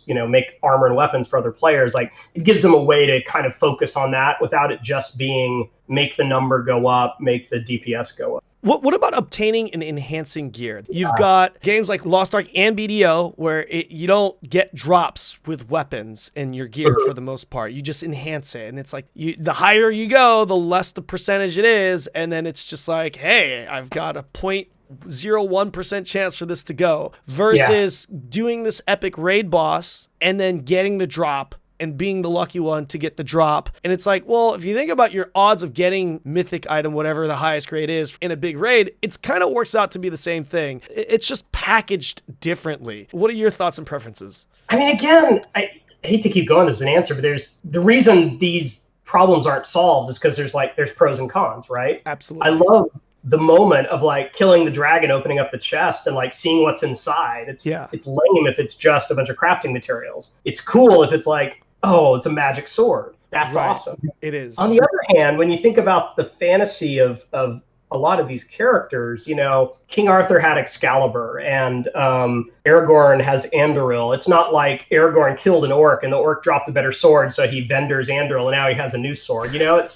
Speaker 2: make armor and weapons for other players. Like, it gives them a way to kind of focus on that without it just being make the number go up, make the DPS go up.
Speaker 1: What about obtaining and enhancing gear? You've got games like Lost Ark and BDO where you don't get drops with weapons in your gear for the most part. You just enhance it. And it's like the higher you go, the less the percentage it is. And then it's just like, hey, I've got a 0.01% chance for this to go versus doing this epic raid boss and then getting the drop and being the lucky one to get the drop. And it's like, well, if you think about your odds of getting mythic item, whatever the highest grade is in a big raid, it's kind of works out to be the same thing. It's just packaged differently. What are your thoughts and preferences?
Speaker 2: Again, I hate to keep going as an answer, but there's the reason these problems aren't solved is because there's pros and cons, right?
Speaker 1: Absolutely.
Speaker 2: I love the moment of like killing the dragon, opening up the chest, and like seeing what's inside. It's lame if it's just a bunch of crafting materials. It's cool if it's like, oh, it's a magic sword. That's awesome.
Speaker 1: It is.
Speaker 2: On the other hand, when you think about the fantasy of a lot of these characters, you know, King Arthur had Excalibur, and Aragorn has Anduril. It's not like Aragorn killed an orc and the orc dropped a better sword, so he vendors Anduril and now he has a new sword. You know,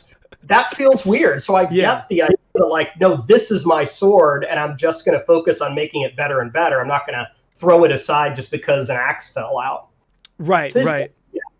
Speaker 2: that feels weird. So I get the idea that, like, no, this is my sword, and I'm just going to focus on making it better and better. I'm not going to throw it aside just because an axe fell out.
Speaker 1: Right,
Speaker 2: so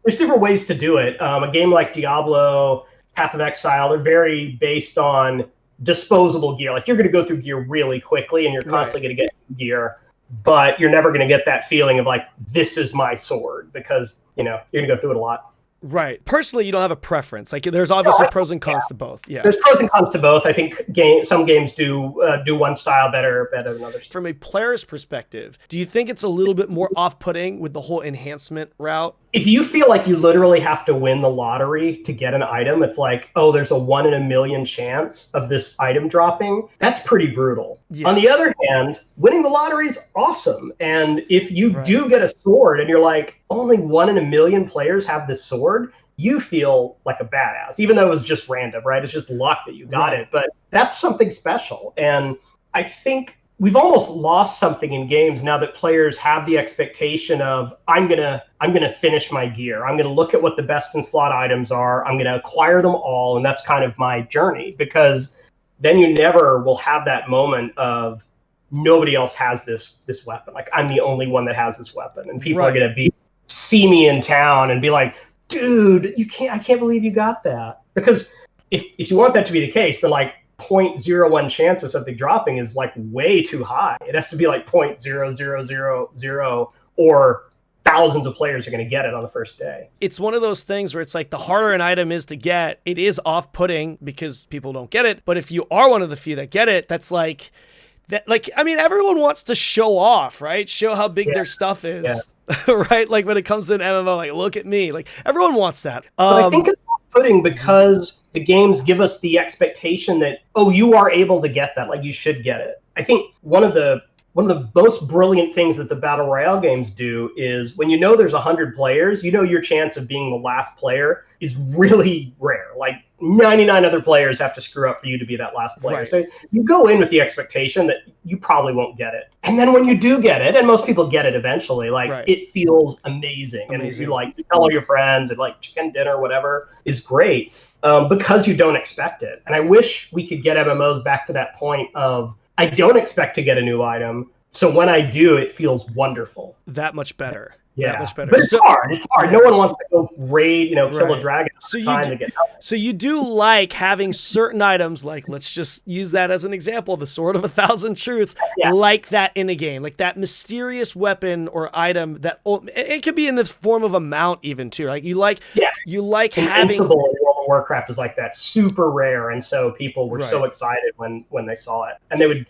Speaker 2: there's different ways to do it. A game like Diablo, Path of Exile, they're very based on disposable gear. Like, you're going to go through gear really quickly, and you're constantly going to get gear, but you're never going to get that feeling of like, this is my sword, because, you know, you're going to go through it a lot.
Speaker 1: Right. Personally, you don't have a preference. Like, there's obviously pros and cons to both. Yeah.
Speaker 2: There's pros and cons to both. I think some games do one style better than others.
Speaker 1: From a player's perspective, do you think it's a little bit more off-putting with the whole enhancement route?
Speaker 2: If you feel like you literally have to win the lottery to get an item, it's like, oh, there's a 1 in a million chance of this item dropping. That's pretty brutal. Yeah. On the other hand, winning the lottery is awesome. And if you do get a sword and you're like, only 1 in a million players have this sword, you feel like a badass, even though it was just random, right? It's just luck that you got it. But that's something special. And I think we've almost lost something in games now that players have the expectation of, I'm gonna finish my gear. I'm gonna look at what the best in slot items are. I'm gonna acquire them all, and that's kind of my journey. Because then you never will have that moment of, nobody else has this weapon. Like, I'm the only one that has this weapon, and people are gonna see me in town and be like, dude, I can't believe you got that. Because if you want that to be the case, then like 0.01 chance of something dropping is like way too high. It has to be like 0.0000, or thousands of players are going to get it on the first day.
Speaker 1: It's one of those things where it's like, the harder an item is to get, it is off-putting because people don't get it. But if you are one of the few that get it, that's like, I mean, everyone wants to show off, right? Show how big their stuff is, right? Like, when it comes to an MMO, like, look at me. Like, everyone wants that.
Speaker 2: But I think it's off-putting because the games give us the expectation that, oh, you are able to get that. Like, you should get it. I think one of the most brilliant things that the Battle Royale games do is, when you know there's 100 players, you know your chance of being the last player is really rare. Like, 99 other players have to screw up for you to be that last player. So you go in with the expectation that you probably won't get it. And then when you do get it, and most people get it eventually, like, it feels amazing. And you tell all your friends, and like chicken dinner, whatever, is great, because you don't expect it. And I wish we could get MMOs back to that point of, I don't expect to get a new item, so when I do, it feels wonderful.
Speaker 1: That much better.
Speaker 2: Yeah,
Speaker 1: that much better.
Speaker 2: But it's hard. It's hard. No one wants to go raid, kill a dragon.
Speaker 1: So you do like having certain items, like, let's just use that as an example, the Sword of 1,000 Truths, like that in a game, like that mysterious weapon or item that it could be in the form of a mount even too. Like, you like having.
Speaker 2: Invincible in World of Warcraft is like that, super rare, and so people were so excited when they saw it, and they would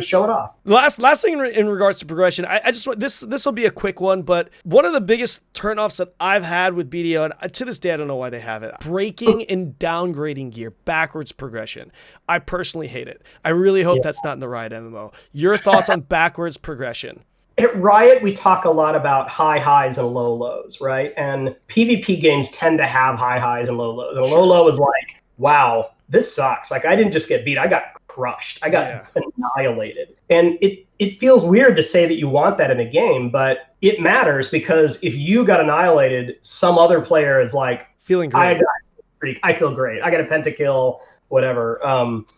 Speaker 2: show it off.
Speaker 1: Last thing in regards to progression, I just want this will be a quick one, but one of the biggest turnoffs that I've had with BDO, and to this day I don't know why they have it, breaking and downgrading gear, backwards progression. I personally hate it. I really hope that's not in the Riot MMO. Your thoughts on backwards progression?
Speaker 2: At Riot, we talk a lot about high highs and low lows, right? And PvP games tend to have high highs and low lows. And a low low is like, wow, this sucks. Like, I didn't just get beat, I got crushed. I got annihilated. And it feels weird to say that you want that in a game, but it matters, because if you got annihilated, some other player is like,
Speaker 1: feeling great.
Speaker 2: I feel great. I got a pentakill, whatever.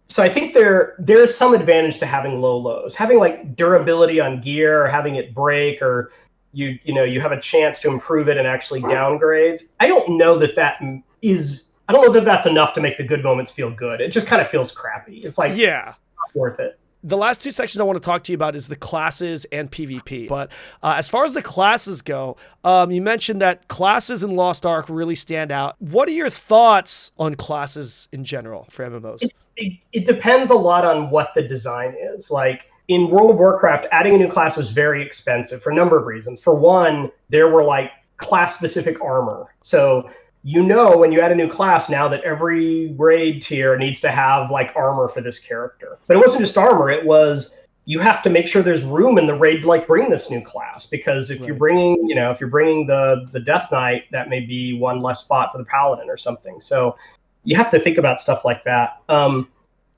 Speaker 2: So I think there's some advantage to having low lows, having like durability on gear, or having it break, or you have a chance to improve it and actually downgrades. I don't know that that's enough to make the good moments feel good. It just kind of feels crappy. It's like, not worth it.
Speaker 1: The last two sections I want to talk to you about is the classes and PvP. But as far as the classes go, you mentioned that classes in Lost Ark really stand out. What are your thoughts on classes in general for MMOs?
Speaker 2: It depends a lot on what the design is. Like, in World of Warcraft, adding a new class was very expensive for a number of reasons. For one, there were like class-specific armor. So you know, when you add a new class now that every raid tier needs to have like armor for this character. But it wasn't just armor, it was you have to make sure there's room in the raid to like bring this new class, because if you're bringing, you know, if you're bringing the Death Knight, that may be one less spot for the Paladin or something. So you have to think about stuff like that.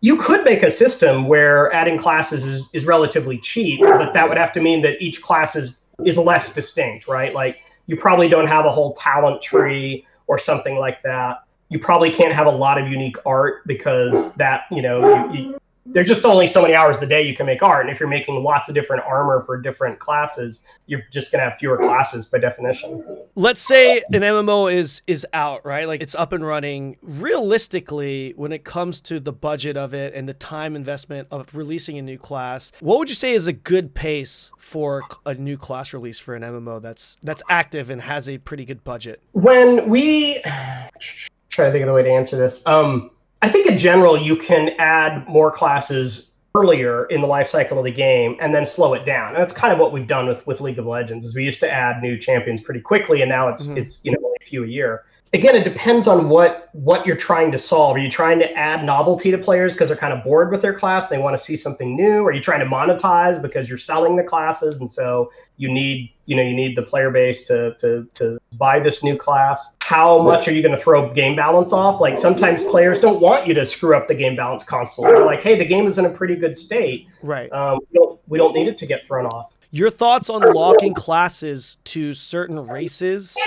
Speaker 2: You could make a system where adding classes is relatively cheap, but that would have to mean that each class is less distinct, right? Like you probably don't have a whole talent tree or something like that. You probably can't have a lot of unique art, because that, you know, there's just only so many hours of the day you can make art. And if you're making lots of different armor for different classes, you're just going to have fewer classes by definition.
Speaker 1: Let's say an MMO is out, right? Like it's up and running. Realistically, when it comes to the budget of it and the time investment of releasing a new class, what would you say is a good pace for a new class release for an MMO that's active and has a pretty good budget?
Speaker 2: When we try to think of the way to answer this, I think in general, you can add more classes earlier in the life cycle of the game and then slow it down. And that's kind of what we've done with League of Legends, is we used to add new champions pretty quickly, and now it's you know, only a few a year. Again, it depends on what you're trying to solve. Are you trying to add novelty to players because they're kind of bored with their class, they want to see something new? Are you trying to monetize because you're selling the classes, and so you need the player base to buy this new class? How much are you going to throw game balance off? Like sometimes players don't want you to screw up the game balance constantly. They're like, hey, the game is in a pretty good state.
Speaker 1: Right.
Speaker 2: We don't need it to get thrown off.
Speaker 1: Your thoughts on locking classes to certain races,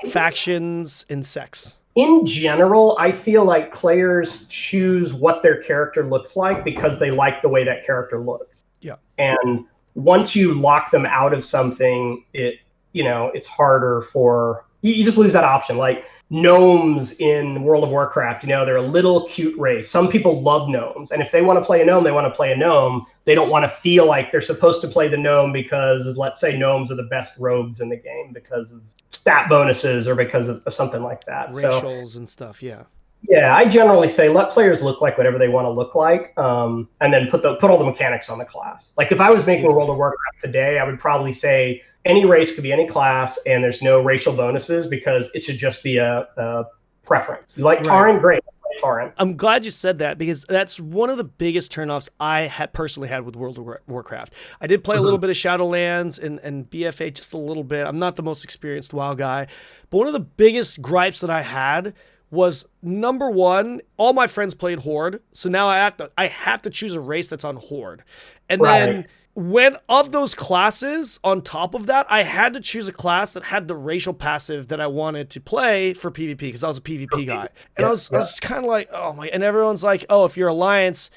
Speaker 1: factions, and sex?
Speaker 2: In general, I feel like players choose what their character looks like because they like the way that character looks.
Speaker 1: Yeah.
Speaker 2: And once you lock them out of something, it's harder for you just lose that option. Like gnomes in World of Warcraft, they're a little cute race. Some people love gnomes, and if they want to play a gnome, they want to play a gnome. They don't want to feel like they're supposed to play the gnome because, let's say, gnomes are the best rogues in the game because of stat bonuses or because of something like that.
Speaker 1: Racials and stuff, yeah.
Speaker 2: Yeah, I generally say let players look like whatever they want to look like, and then put all the mechanics on the class. Like if I was making World of Warcraft today, I would probably say any race could be any class, and there's no racial bonuses because it should just be a preference. You like Tauren? Great. Tauren.
Speaker 1: I'm glad you said that because that's one of the biggest turnoffs I had personally had with World of Warcraft. I did play a little bit of Shadowlands and BFA just a little bit. I'm not the most experienced WoW guy, but one of the biggest gripes that I had was, number one, all my friends played Horde, so now I have to choose a race that's on Horde. And then when of those classes, on top of that, I had to choose a class that had the racial passive that I wanted to play for PvP because I was a PvP guy. And I was kind of like, oh my, and everyone's like, oh, if you're Alliance,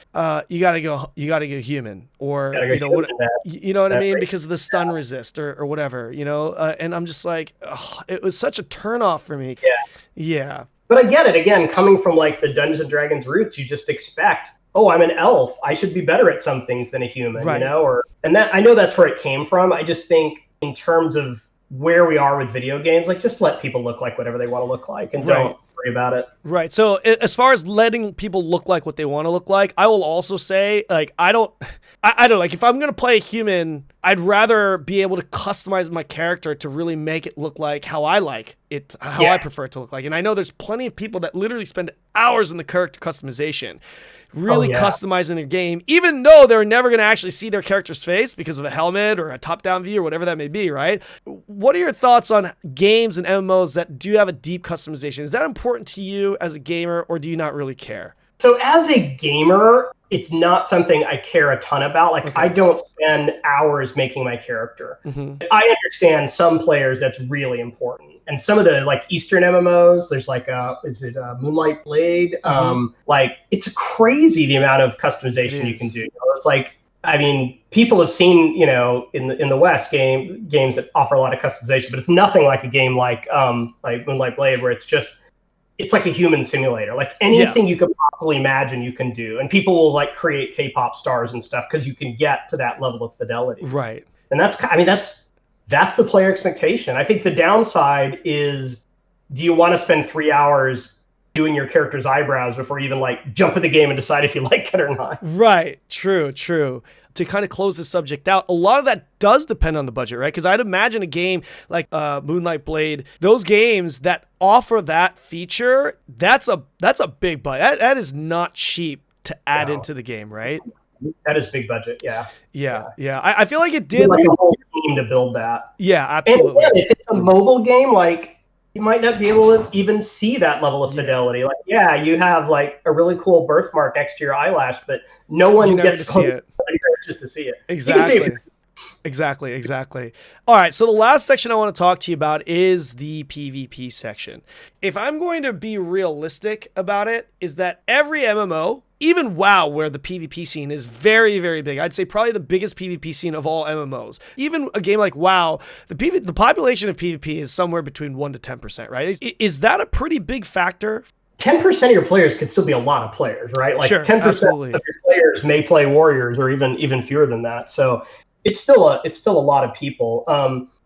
Speaker 1: you gotta go human, or you know what I mean, because of the stun resist or whatever, and I'm just like, oh, it was such a turnoff for me. Yeah.
Speaker 2: But I get it. Again, coming from like the Dungeons & Dragons roots, you just expect, oh, I'm an elf, I should be better at some things than a human, and that I know that's where it came from. I just think in terms of where we are with video games, like just let people look like whatever they want to look like and don't worry about it. Right.
Speaker 1: So as far as letting people look like what they want to look like, I will also say, like, I don't like, if I'm going to play a human, I'd rather be able to customize my character to really make it look like how I like it, how I prefer it to look like. And I know there's plenty of people that literally spend hours in the character customization, really customizing their game, even though they're never going to actually see their character's face because of a helmet or a top-down view or whatever that may be, right? What are your thoughts on games and MMOs that do have a deep customization? Is that important to you as a gamer, or do you not really care?
Speaker 2: So as a gamer, it's not something I care a ton about. Like, I don't spend hours making my character. I understand some players that's really important. And some of the like Eastern MMOs, there's like Moonlight Blade? Like it's crazy the amount of customization you can do. It's like, I mean, people have seen, in the West games that offer a lot of customization, but it's nothing like a game like Moonlight Blade, where it's like a human simulator. Like anything you could possibly imagine you can do. And people will like create K-pop stars and stuff because you can get to that level of fidelity.
Speaker 1: Right.
Speaker 2: And that's the player expectation. I think the downside is, do you want to spend 3 hours doing your character's eyebrows before you even like jump in the game and decide if you like it or not?
Speaker 1: Right. True. to kind of close this subject out, a lot of that does depend on the budget, right? Because I'd imagine a game like Moonlight Blade, those games that offer that feature, that's a big budget. That is not cheap to add into the game, right?
Speaker 2: That is big budget, yeah.
Speaker 1: Yeah. I feel like it did
Speaker 2: like a whole team to build that.
Speaker 1: Yeah, absolutely.
Speaker 2: And again, if it's a mobile game, like you might not be able to even see that level of fidelity. Like, yeah, you have like a really cool birthmark next to your eyelash, but no one gets close to it just to see it.
Speaker 1: Exactly. All right, so the last section I want to talk to you about is the PvP section. If I'm going to be realistic about it, is that every MMO, even WoW, where the PvP scene is very, very big, I'd say probably the biggest PvP scene of all MMOs. Even a game like WoW, the population of PvP is somewhere between 1% to 10%, right? Is that a pretty big factor?
Speaker 2: 10% of your players could still be a lot of players, right? Like
Speaker 1: sure,
Speaker 2: 10%
Speaker 1: absolutely.
Speaker 2: of your players may play warriors, or even fewer than that. So it's still a lot of people.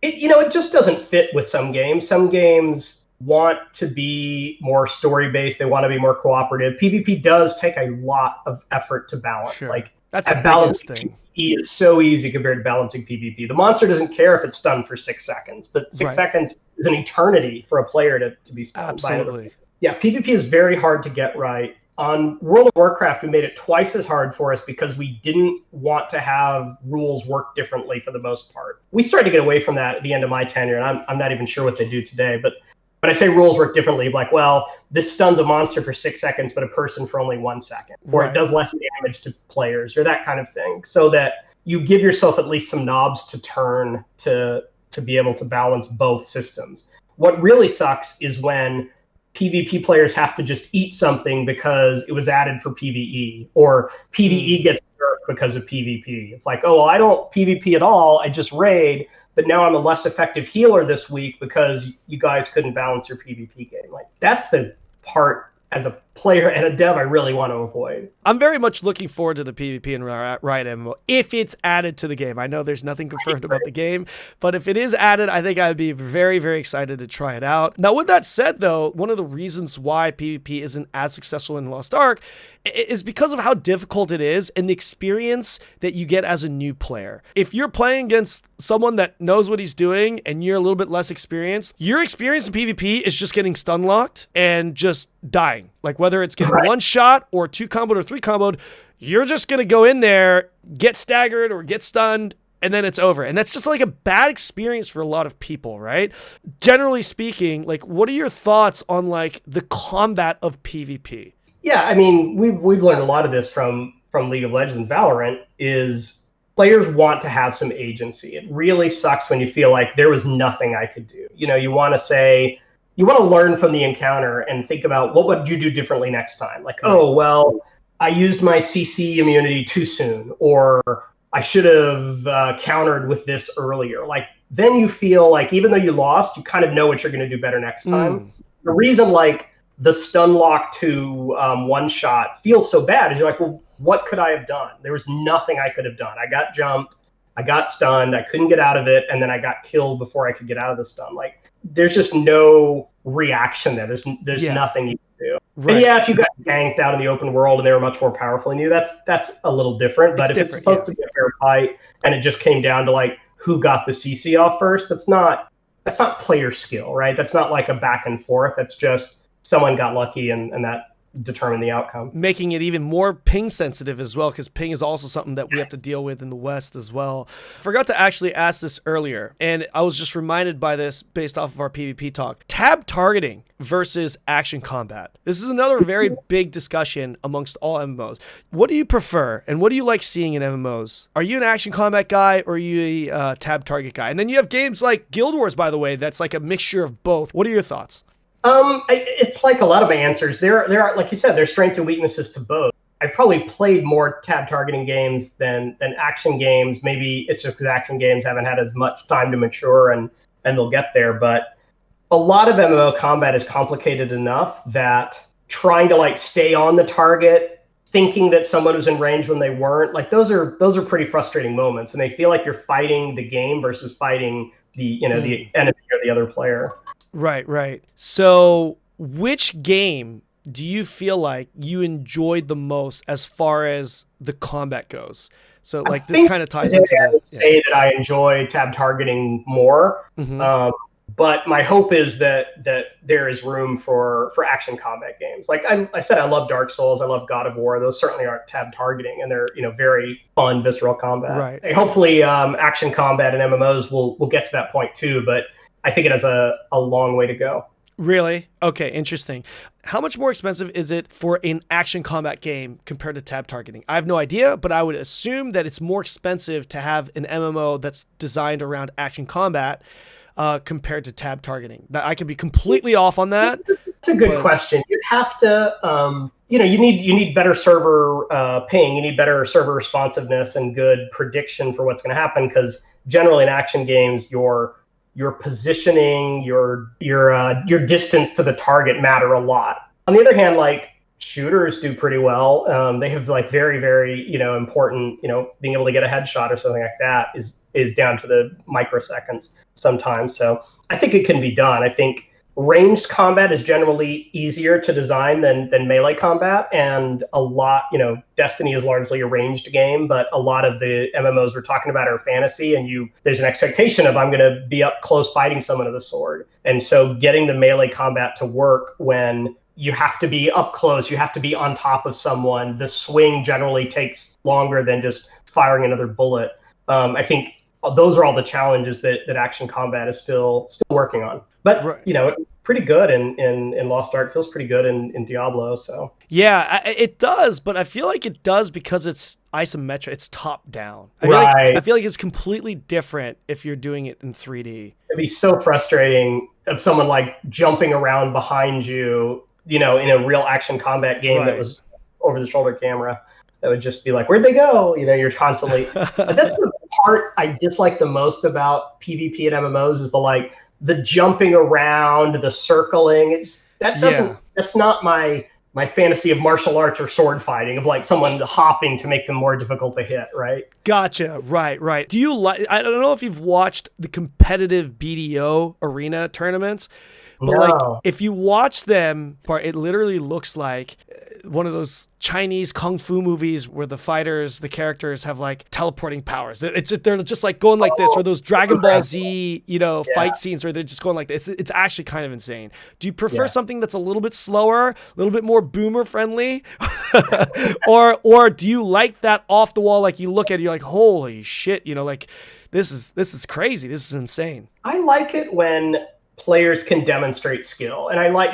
Speaker 2: It just doesn't fit with some games. Some games want to be more story based. They want to be more cooperative. PvP does take a lot of effort to balance.
Speaker 1: Sure.
Speaker 2: Like
Speaker 1: that's the biggest thing.
Speaker 2: PvP is so easy compared to balancing PvP. The monster doesn't care if it's stunned for 6 seconds, but 6 seconds is an eternity for a player to be stunned.
Speaker 1: Absolutely.
Speaker 2: Yeah, PvP is very hard to get right. On World of Warcraft, we made it twice as hard for us because we didn't want to have rules work differently for the most part. We started to get away from that at the end of my tenure, and I'm not even sure what they do today. But when I say rules work differently, like, well, this stuns a monster for 6 seconds, but a person for only 1 second, or it does less damage to players, or that kind of thing, so that you give yourself at least some knobs to turn to be able to balance both systems. What really sucks is when PvP players have to just eat something because it was added for PvE, or PvE gets nerfed because of PvP. It's like, oh, well, I don't PvP at all. I just raid, but now I'm a less effective healer this week because you guys couldn't balance your PvP game. Like, that's the part as a player and a dev I really want to avoid.
Speaker 1: I'm very much looking forward to the PvP in Riot MMO if it's added to the game. I know there's nothing confirmed about the game, but if it is added, I think I'd be very, very excited to try it out. Now, with that said, though, one of the reasons why PvP isn't as successful in Lost Ark is because of how difficult it is and the experience that you get as a new player. If you're playing against someone that knows what he's doing and you're a little bit less experienced, your experience in PvP is just getting stun locked and just dying. Like, whether it's getting one shot or 2 comboed or 3 comboed, you're just going to go in there, get staggered or get stunned, and then it's over. And that's just like a bad experience for a lot of people, right? Generally speaking, like, what are your thoughts on like the combat of PvP?
Speaker 2: Yeah, I mean, we've learned a lot of this from League of Legends and Valorant. Is players want to have some agency. It really sucks when you feel like there was nothing I could do. You want to learn from the encounter and think about what would you do differently next time. Like, oh, well, I used my CC immunity too soon, or I should have countered with this earlier. Like, then you feel like even though you lost, you kind of know what you're going to do better next time. The reason like the stun lock to one shot feels so bad is you're like, well, what could I have done? There was nothing I could have done. I got jumped, I got stunned, I couldn't get out of it, and then I got killed before I could get out of the stun. Like, there's just no reaction there. There's nothing you can do. Right. And yeah, if you got ganked out in the open world and they were much more powerful than you, that's a little different. But if it's supposed to be a fair fight and it just came down to like who got the CC off first, that's not player skill, right? That's not like a back and forth. That's just someone got lucky and that determine the outcome.
Speaker 1: Making it even more ping sensitive as well, because ping is also something that we have to deal with in the West as well. Forgot to actually ask this earlier, and I was just reminded by this based off of our PvP talk. Tab targeting versus action combat. This is another very big discussion amongst all MMOs. What do you prefer, and what do you like seeing in MMOs? Are you an action combat guy, or are you a tab target guy? And then you have games like Guild Wars, by the way, that's like a mixture of both. What are your thoughts?
Speaker 2: It's like a lot of my answers. There are, like you said, there's strengths and weaknesses to both. I've probably played more tab targeting games than action games. Maybe it's just because action games haven't had as much time to mature and they'll get there. But a lot of MMO combat is complicated enough that trying to like stay on the target, thinking that someone was in range when they weren't, like those are pretty frustrating moments, and they feel like you're fighting the game versus fighting the the enemy or the other player.
Speaker 1: Right. So which game do you feel like you enjoyed the most as far as the combat goes? So
Speaker 2: I
Speaker 1: like this
Speaker 2: think
Speaker 1: kind of ties
Speaker 2: today
Speaker 1: into
Speaker 2: I
Speaker 1: the
Speaker 2: would say that I enjoy tab targeting more. But my hope is that there is room for action combat games. Like I said, I love Dark Souls, I love God of War. Those certainly aren't tab targeting, and they're very fun visceral combat.
Speaker 1: Right.
Speaker 2: And hopefully, action combat and MMOs will get to that point too. But I think it has a long way to go.
Speaker 1: Really? Okay, interesting. How much more expensive is it for an action combat game compared to tab targeting? I have no idea, but I would assume that it's more expensive to have an MMO that's designed around action combat compared to tab targeting. That I could be completely off on that.
Speaker 2: It's a good question. You have to, you need better server ping. You need better server responsiveness and good prediction for what's going to happen. Because generally in action games, your positioning, your distance to the target matter a lot. On the other hand, like shooters do pretty well. They have like very, very, important, being able to get a headshot or something like that is down to the microseconds sometimes. So I think it can be done. I think ranged combat is generally easier to design than melee combat, and a lot, Destiny is largely a ranged game, but a lot of the MMOs we're talking about are fantasy, and there's an expectation of I'm going to be up close fighting someone with a sword. And so getting the melee combat to work when you have to be up close, you have to be on top of someone, the swing generally takes longer than just firing another bullet. I think those are all the challenges that action combat is still working on. But right. Pretty good in Lost Ark, feels pretty good in Diablo. So
Speaker 1: yeah, it does, but I feel like it does because it's isometric, it's top down. I feel like it's completely different if you're doing it in 3D.
Speaker 2: It'd be so frustrating of someone like jumping around behind you, in a real action combat game that was over the shoulder camera. That would just be like, where'd they go? You're constantly. But that's the part I dislike the most about PvP and MMOs is the jumping around, the circling. That's not my fantasy of martial arts or sword fighting, of like someone hopping to make them more difficult to hit, right?
Speaker 1: Gotcha. Right. Do you like? I don't know if you've watched the competitive BDO arena tournaments. But like, if you watch them, it literally looks like one of those Chinese kung fu movies where the characters have like teleporting powers. They're just like going like this, or those Dragon Ball Z, fight scenes where they're just going like this. It's actually kind of insane. Do you prefer something that's a little bit slower, a little bit more boomer friendly, or do you like that off the wall? Like you look at it, you're like, holy shit, like this is crazy. This is insane.
Speaker 2: I like it when players can demonstrate skill. And I like,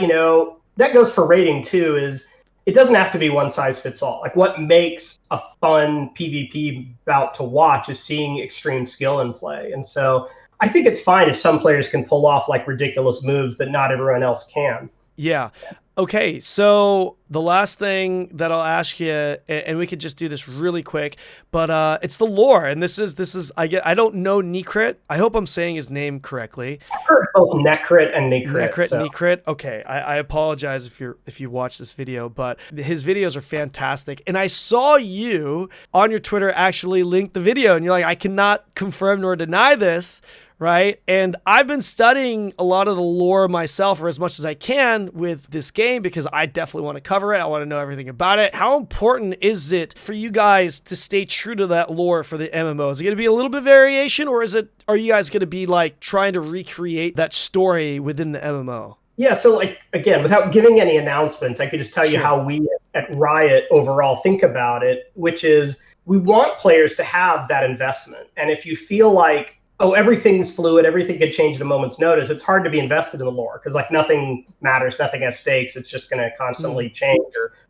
Speaker 2: that goes for rating too, is it doesn't have to be one size fits all. Like what makes a fun PvP bout to watch is seeing extreme skill in play. And so I think it's fine if some players can pull off like ridiculous moves that not everyone else can.
Speaker 1: Yeah. Okay, so the last thing that I'll ask you, and we could just do this really quick, but it's the lore, and this is I don't know Necrit. I hope I'm saying his name correctly.
Speaker 2: I've heard both Necrit and Necrit.
Speaker 1: Necrit. Okay, I apologize if you watch this video, but his videos are fantastic, and I saw you on your Twitter actually link the video, and you're like, I cannot confirm nor deny this. Right. And I've been studying a lot of the lore myself, or as much as I can, with this game, because I definitely want to cover it. I want to know everything about it. How important is it for you guys to stay true to that lore for the MMOs? Is it going to be a little bit of variation, or are you guys going to be like trying to recreate that story within the MMO?
Speaker 2: Yeah. So like, again, without giving any announcements, I could just tell you how we at Riot overall think about it, which is we want players to have that investment. And if you feel like, everything's fluid, everything could change at a moment's notice, it's hard to be invested in the lore because like nothing matters, nothing has stakes. It's just going to constantly change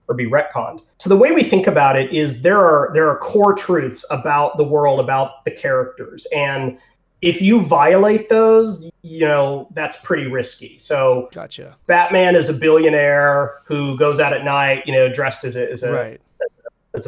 Speaker 2: or be retconned. So the way we think about it is there are core truths about the world, about the characters. And if you violate those, that's pretty risky. So
Speaker 1: gotcha.
Speaker 2: Batman is a billionaire who goes out at night, dressed as a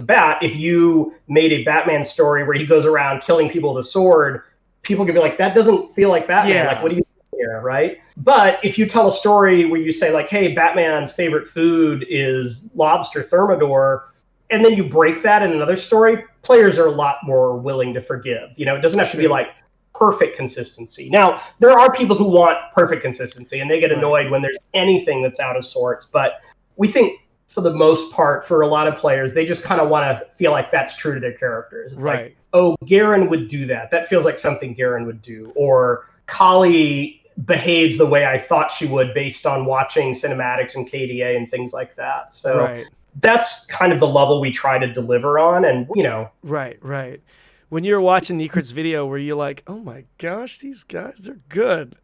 Speaker 2: bat. If you made a Batman story where he goes around killing people with a sword, people can be like, that doesn't feel like Batman.
Speaker 1: Yeah.
Speaker 2: Like, what do you do here, right? But if you tell a story where you say like, hey, Batman's favorite food is lobster thermidor, and then you break that in another story, players are a lot more willing to forgive. It doesn't have to be like perfect consistency. Now, there are people who want perfect consistency, and they get annoyed when there's anything that's out of sorts. But we think for the most part, for a lot of players, they just kind of want to feel like that's true to their characters. It's
Speaker 1: Right.
Speaker 2: like, oh, Garen would do that. That feels like something Garen would do. Or Kali behaves the way I thought she would based on watching cinematics and KDA and things like that. So
Speaker 1: Right.
Speaker 2: that's kind of the level we try to deliver on. And, you know.
Speaker 1: Right, right. When you were watching Necrit's video, were you like, "Oh my gosh, these guys, they're good,"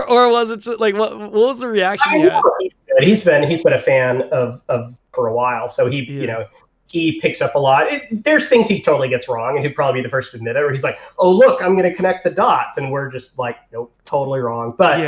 Speaker 1: or was it just, like, what was the reaction you had?
Speaker 2: He's been a fan of for a while, so he you know, he picks up a lot. There's things he totally gets wrong, and he'd probably be the first to admit it. Where he's like, "Oh look, I'm going to connect the dots," and we're just like, "Nope, totally wrong." But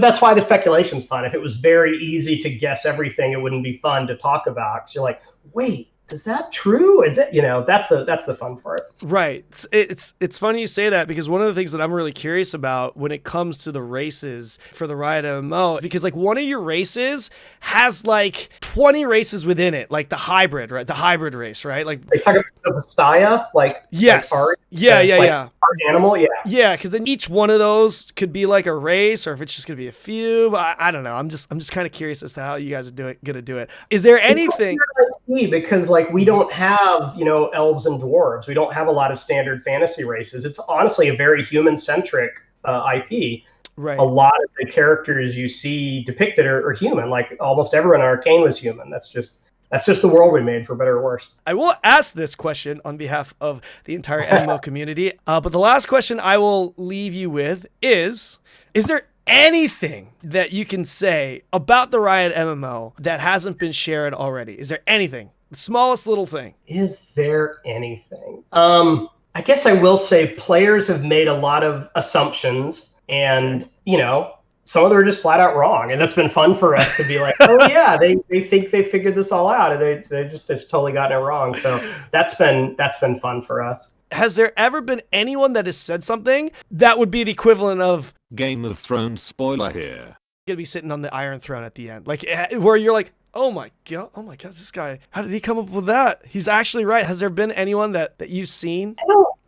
Speaker 2: that's why the speculation's fun. If it was very easy to guess everything, it wouldn't be fun to talk about. Because you're like, wait, is that true? Is it, you know, that's the fun part.
Speaker 1: Right. It's funny you say that, because one of the things that I'm really curious about when it comes to the races for the Riot MMO, because like one of your races has like 20 races within it, like the hybrid, right? The hybrid race, right? Like,
Speaker 2: are you talking about the Messiah? Like,
Speaker 1: yes.
Speaker 2: Like art,
Speaker 1: yeah.
Speaker 2: Art animal, yeah.
Speaker 1: Yeah, because then each one of those could be like a race, or if it's just gonna be a few. I don't know. I'm just kind of curious as to how you guys are gonna do it. Is there anything?
Speaker 2: Because like we don't have, you know, elves and dwarves. We don't have a lot of standard fantasy races. It's honestly a very human-centric IP.
Speaker 1: Right.
Speaker 2: A lot of the characters you see depicted are human. Like almost everyone in Arcane was human. That's just the world we made, for better or worse.
Speaker 1: I will ask this question on behalf of the entire MMO community, but the last question I will leave you with is there anything that you can say about the Riot MMO that hasn't been shared already? Is there anything? The smallest little thing.
Speaker 2: Is there anything? I guess I will say players have made a lot of assumptions, and, you know, some of them are just flat out wrong. And that's been fun for us to be like, oh yeah, they think they figured this all out, and they've totally gotten it wrong. So that's been fun for us.
Speaker 1: Has there ever been anyone that has said something that would be the equivalent of
Speaker 3: Game of Thrones spoiler here?
Speaker 1: Gonna be sitting on the Iron Throne at the end, like where you're like, oh my god, this guy, how did he come up with that? He's actually right. Has there been anyone that you've seen?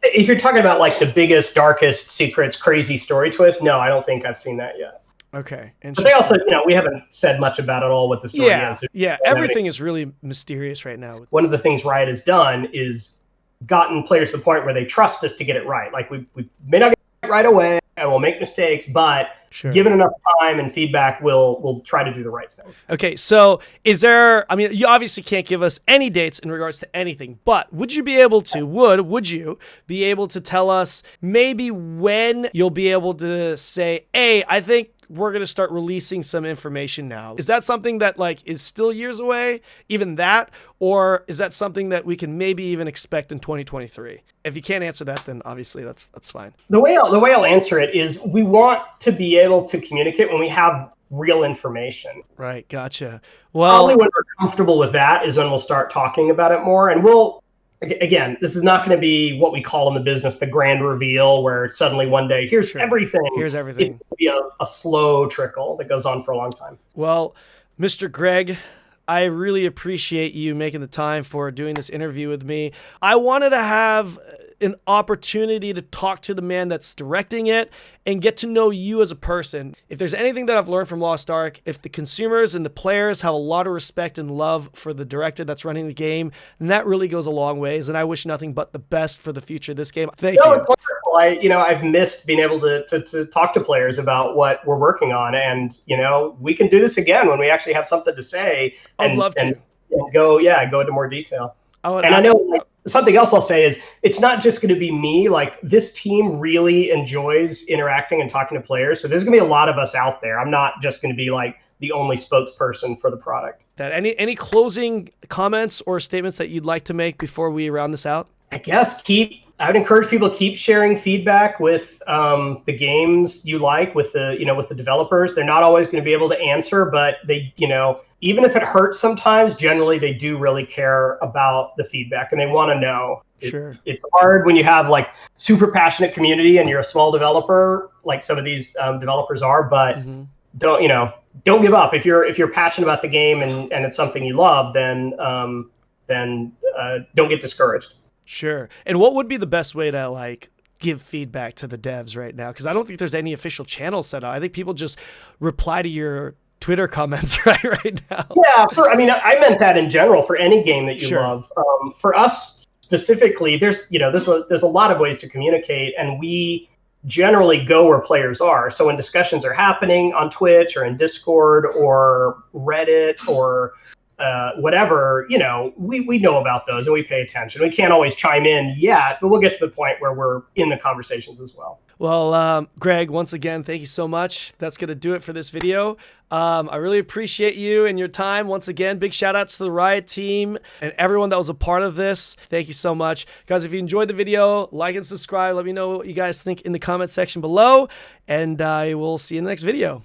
Speaker 2: If you're talking about like the biggest, darkest secrets, crazy story twist, no, I don't think I've seen that yet.
Speaker 1: Okay.
Speaker 2: But they also, you know, we haven't said much about at all what the story is.
Speaker 1: Yeah, everything is really mysterious right now.
Speaker 2: One of the things Riot has done is gotten players to the point where they trust us to get it right. Like we may not get it right away, and we'll make mistakes, but given enough time and feedback, we'll try to do the right thing.
Speaker 1: Okay, so I mean, you obviously can't give us any dates in regards to anything, but would you be able to tell us maybe when you'll be able to say, hey, I think we're going to start releasing some information now? Is that something that like is still years away, even that? Or is that something that we can maybe even expect in 2023? If you can't answer that, then obviously that's fine.
Speaker 2: The way I'll answer it is we want to be able to communicate when we have real information.
Speaker 1: Right. Gotcha. Well,
Speaker 2: probably when we're comfortable with that is when we'll start talking about it more. And again, this is not going to be what we call in the business the grand reveal, where suddenly one day, here's everything.
Speaker 1: Here's everything.
Speaker 2: It's going to be a slow trickle that goes on for a long time.
Speaker 1: Well, Mr. Greg, I really appreciate you making the time for doing this interview with me. I wanted to have an opportunity to talk to the man that's directing it and get to know you as a person. If there's anything that I've learned from Lost Ark, if the consumers and the players have a lot of respect and love for the director that's running the game, then that really goes a long ways. And I wish nothing but the best for the future of this game. Thank you.
Speaker 2: It's wonderful. I've missed being able to talk to players about what we're working on, and we can do this again when we actually have something to say.
Speaker 1: I'd love to.
Speaker 2: And go into more detail. I know something else I'll say is it's not just going to be me. Like, this team really enjoys interacting and talking to players. So there's going to be a lot of us out there. I'm not just going to be like the only spokesperson for the product.
Speaker 1: Any closing comments or statements that you'd like to make before we round this out?
Speaker 2: I guess I would encourage people to keep sharing feedback with the games you like, with the developers. They're not always going to be able to answer, but they, even if it hurts sometimes, generally they do really care about the feedback and they want to know.
Speaker 1: Sure.
Speaker 2: It's hard when you have like super passionate community and you're a small developer, like some of these developers are, but don't give up. If you're passionate about the game and it's something you love, then don't get discouraged.
Speaker 1: Sure. And what would be the best way to give feedback to the devs right now? Because I don't think there's any official channel set up. I think people just reply to your Twitter comments right now.
Speaker 2: Yeah, I mean, I meant that in general for any game that you
Speaker 1: Sure.
Speaker 2: love. For us specifically, there's a lot of ways to communicate, and we generally go where players are. So when discussions are happening on Twitch or in Discord or Reddit or whatever, we know about those and we pay attention. We can't always chime in yet, but we'll get to the point where we're in the conversations as well.
Speaker 1: Well, Greg, once again, thank you so much. That's going to do it for this video. I really appreciate you and your time. Once again, big shout outs to the Riot team and everyone that was a part of this. Thank you so much. Guys, if you enjoyed the video, like and subscribe. Let me know what you guys think in the comment section below, and I will see you in the next video.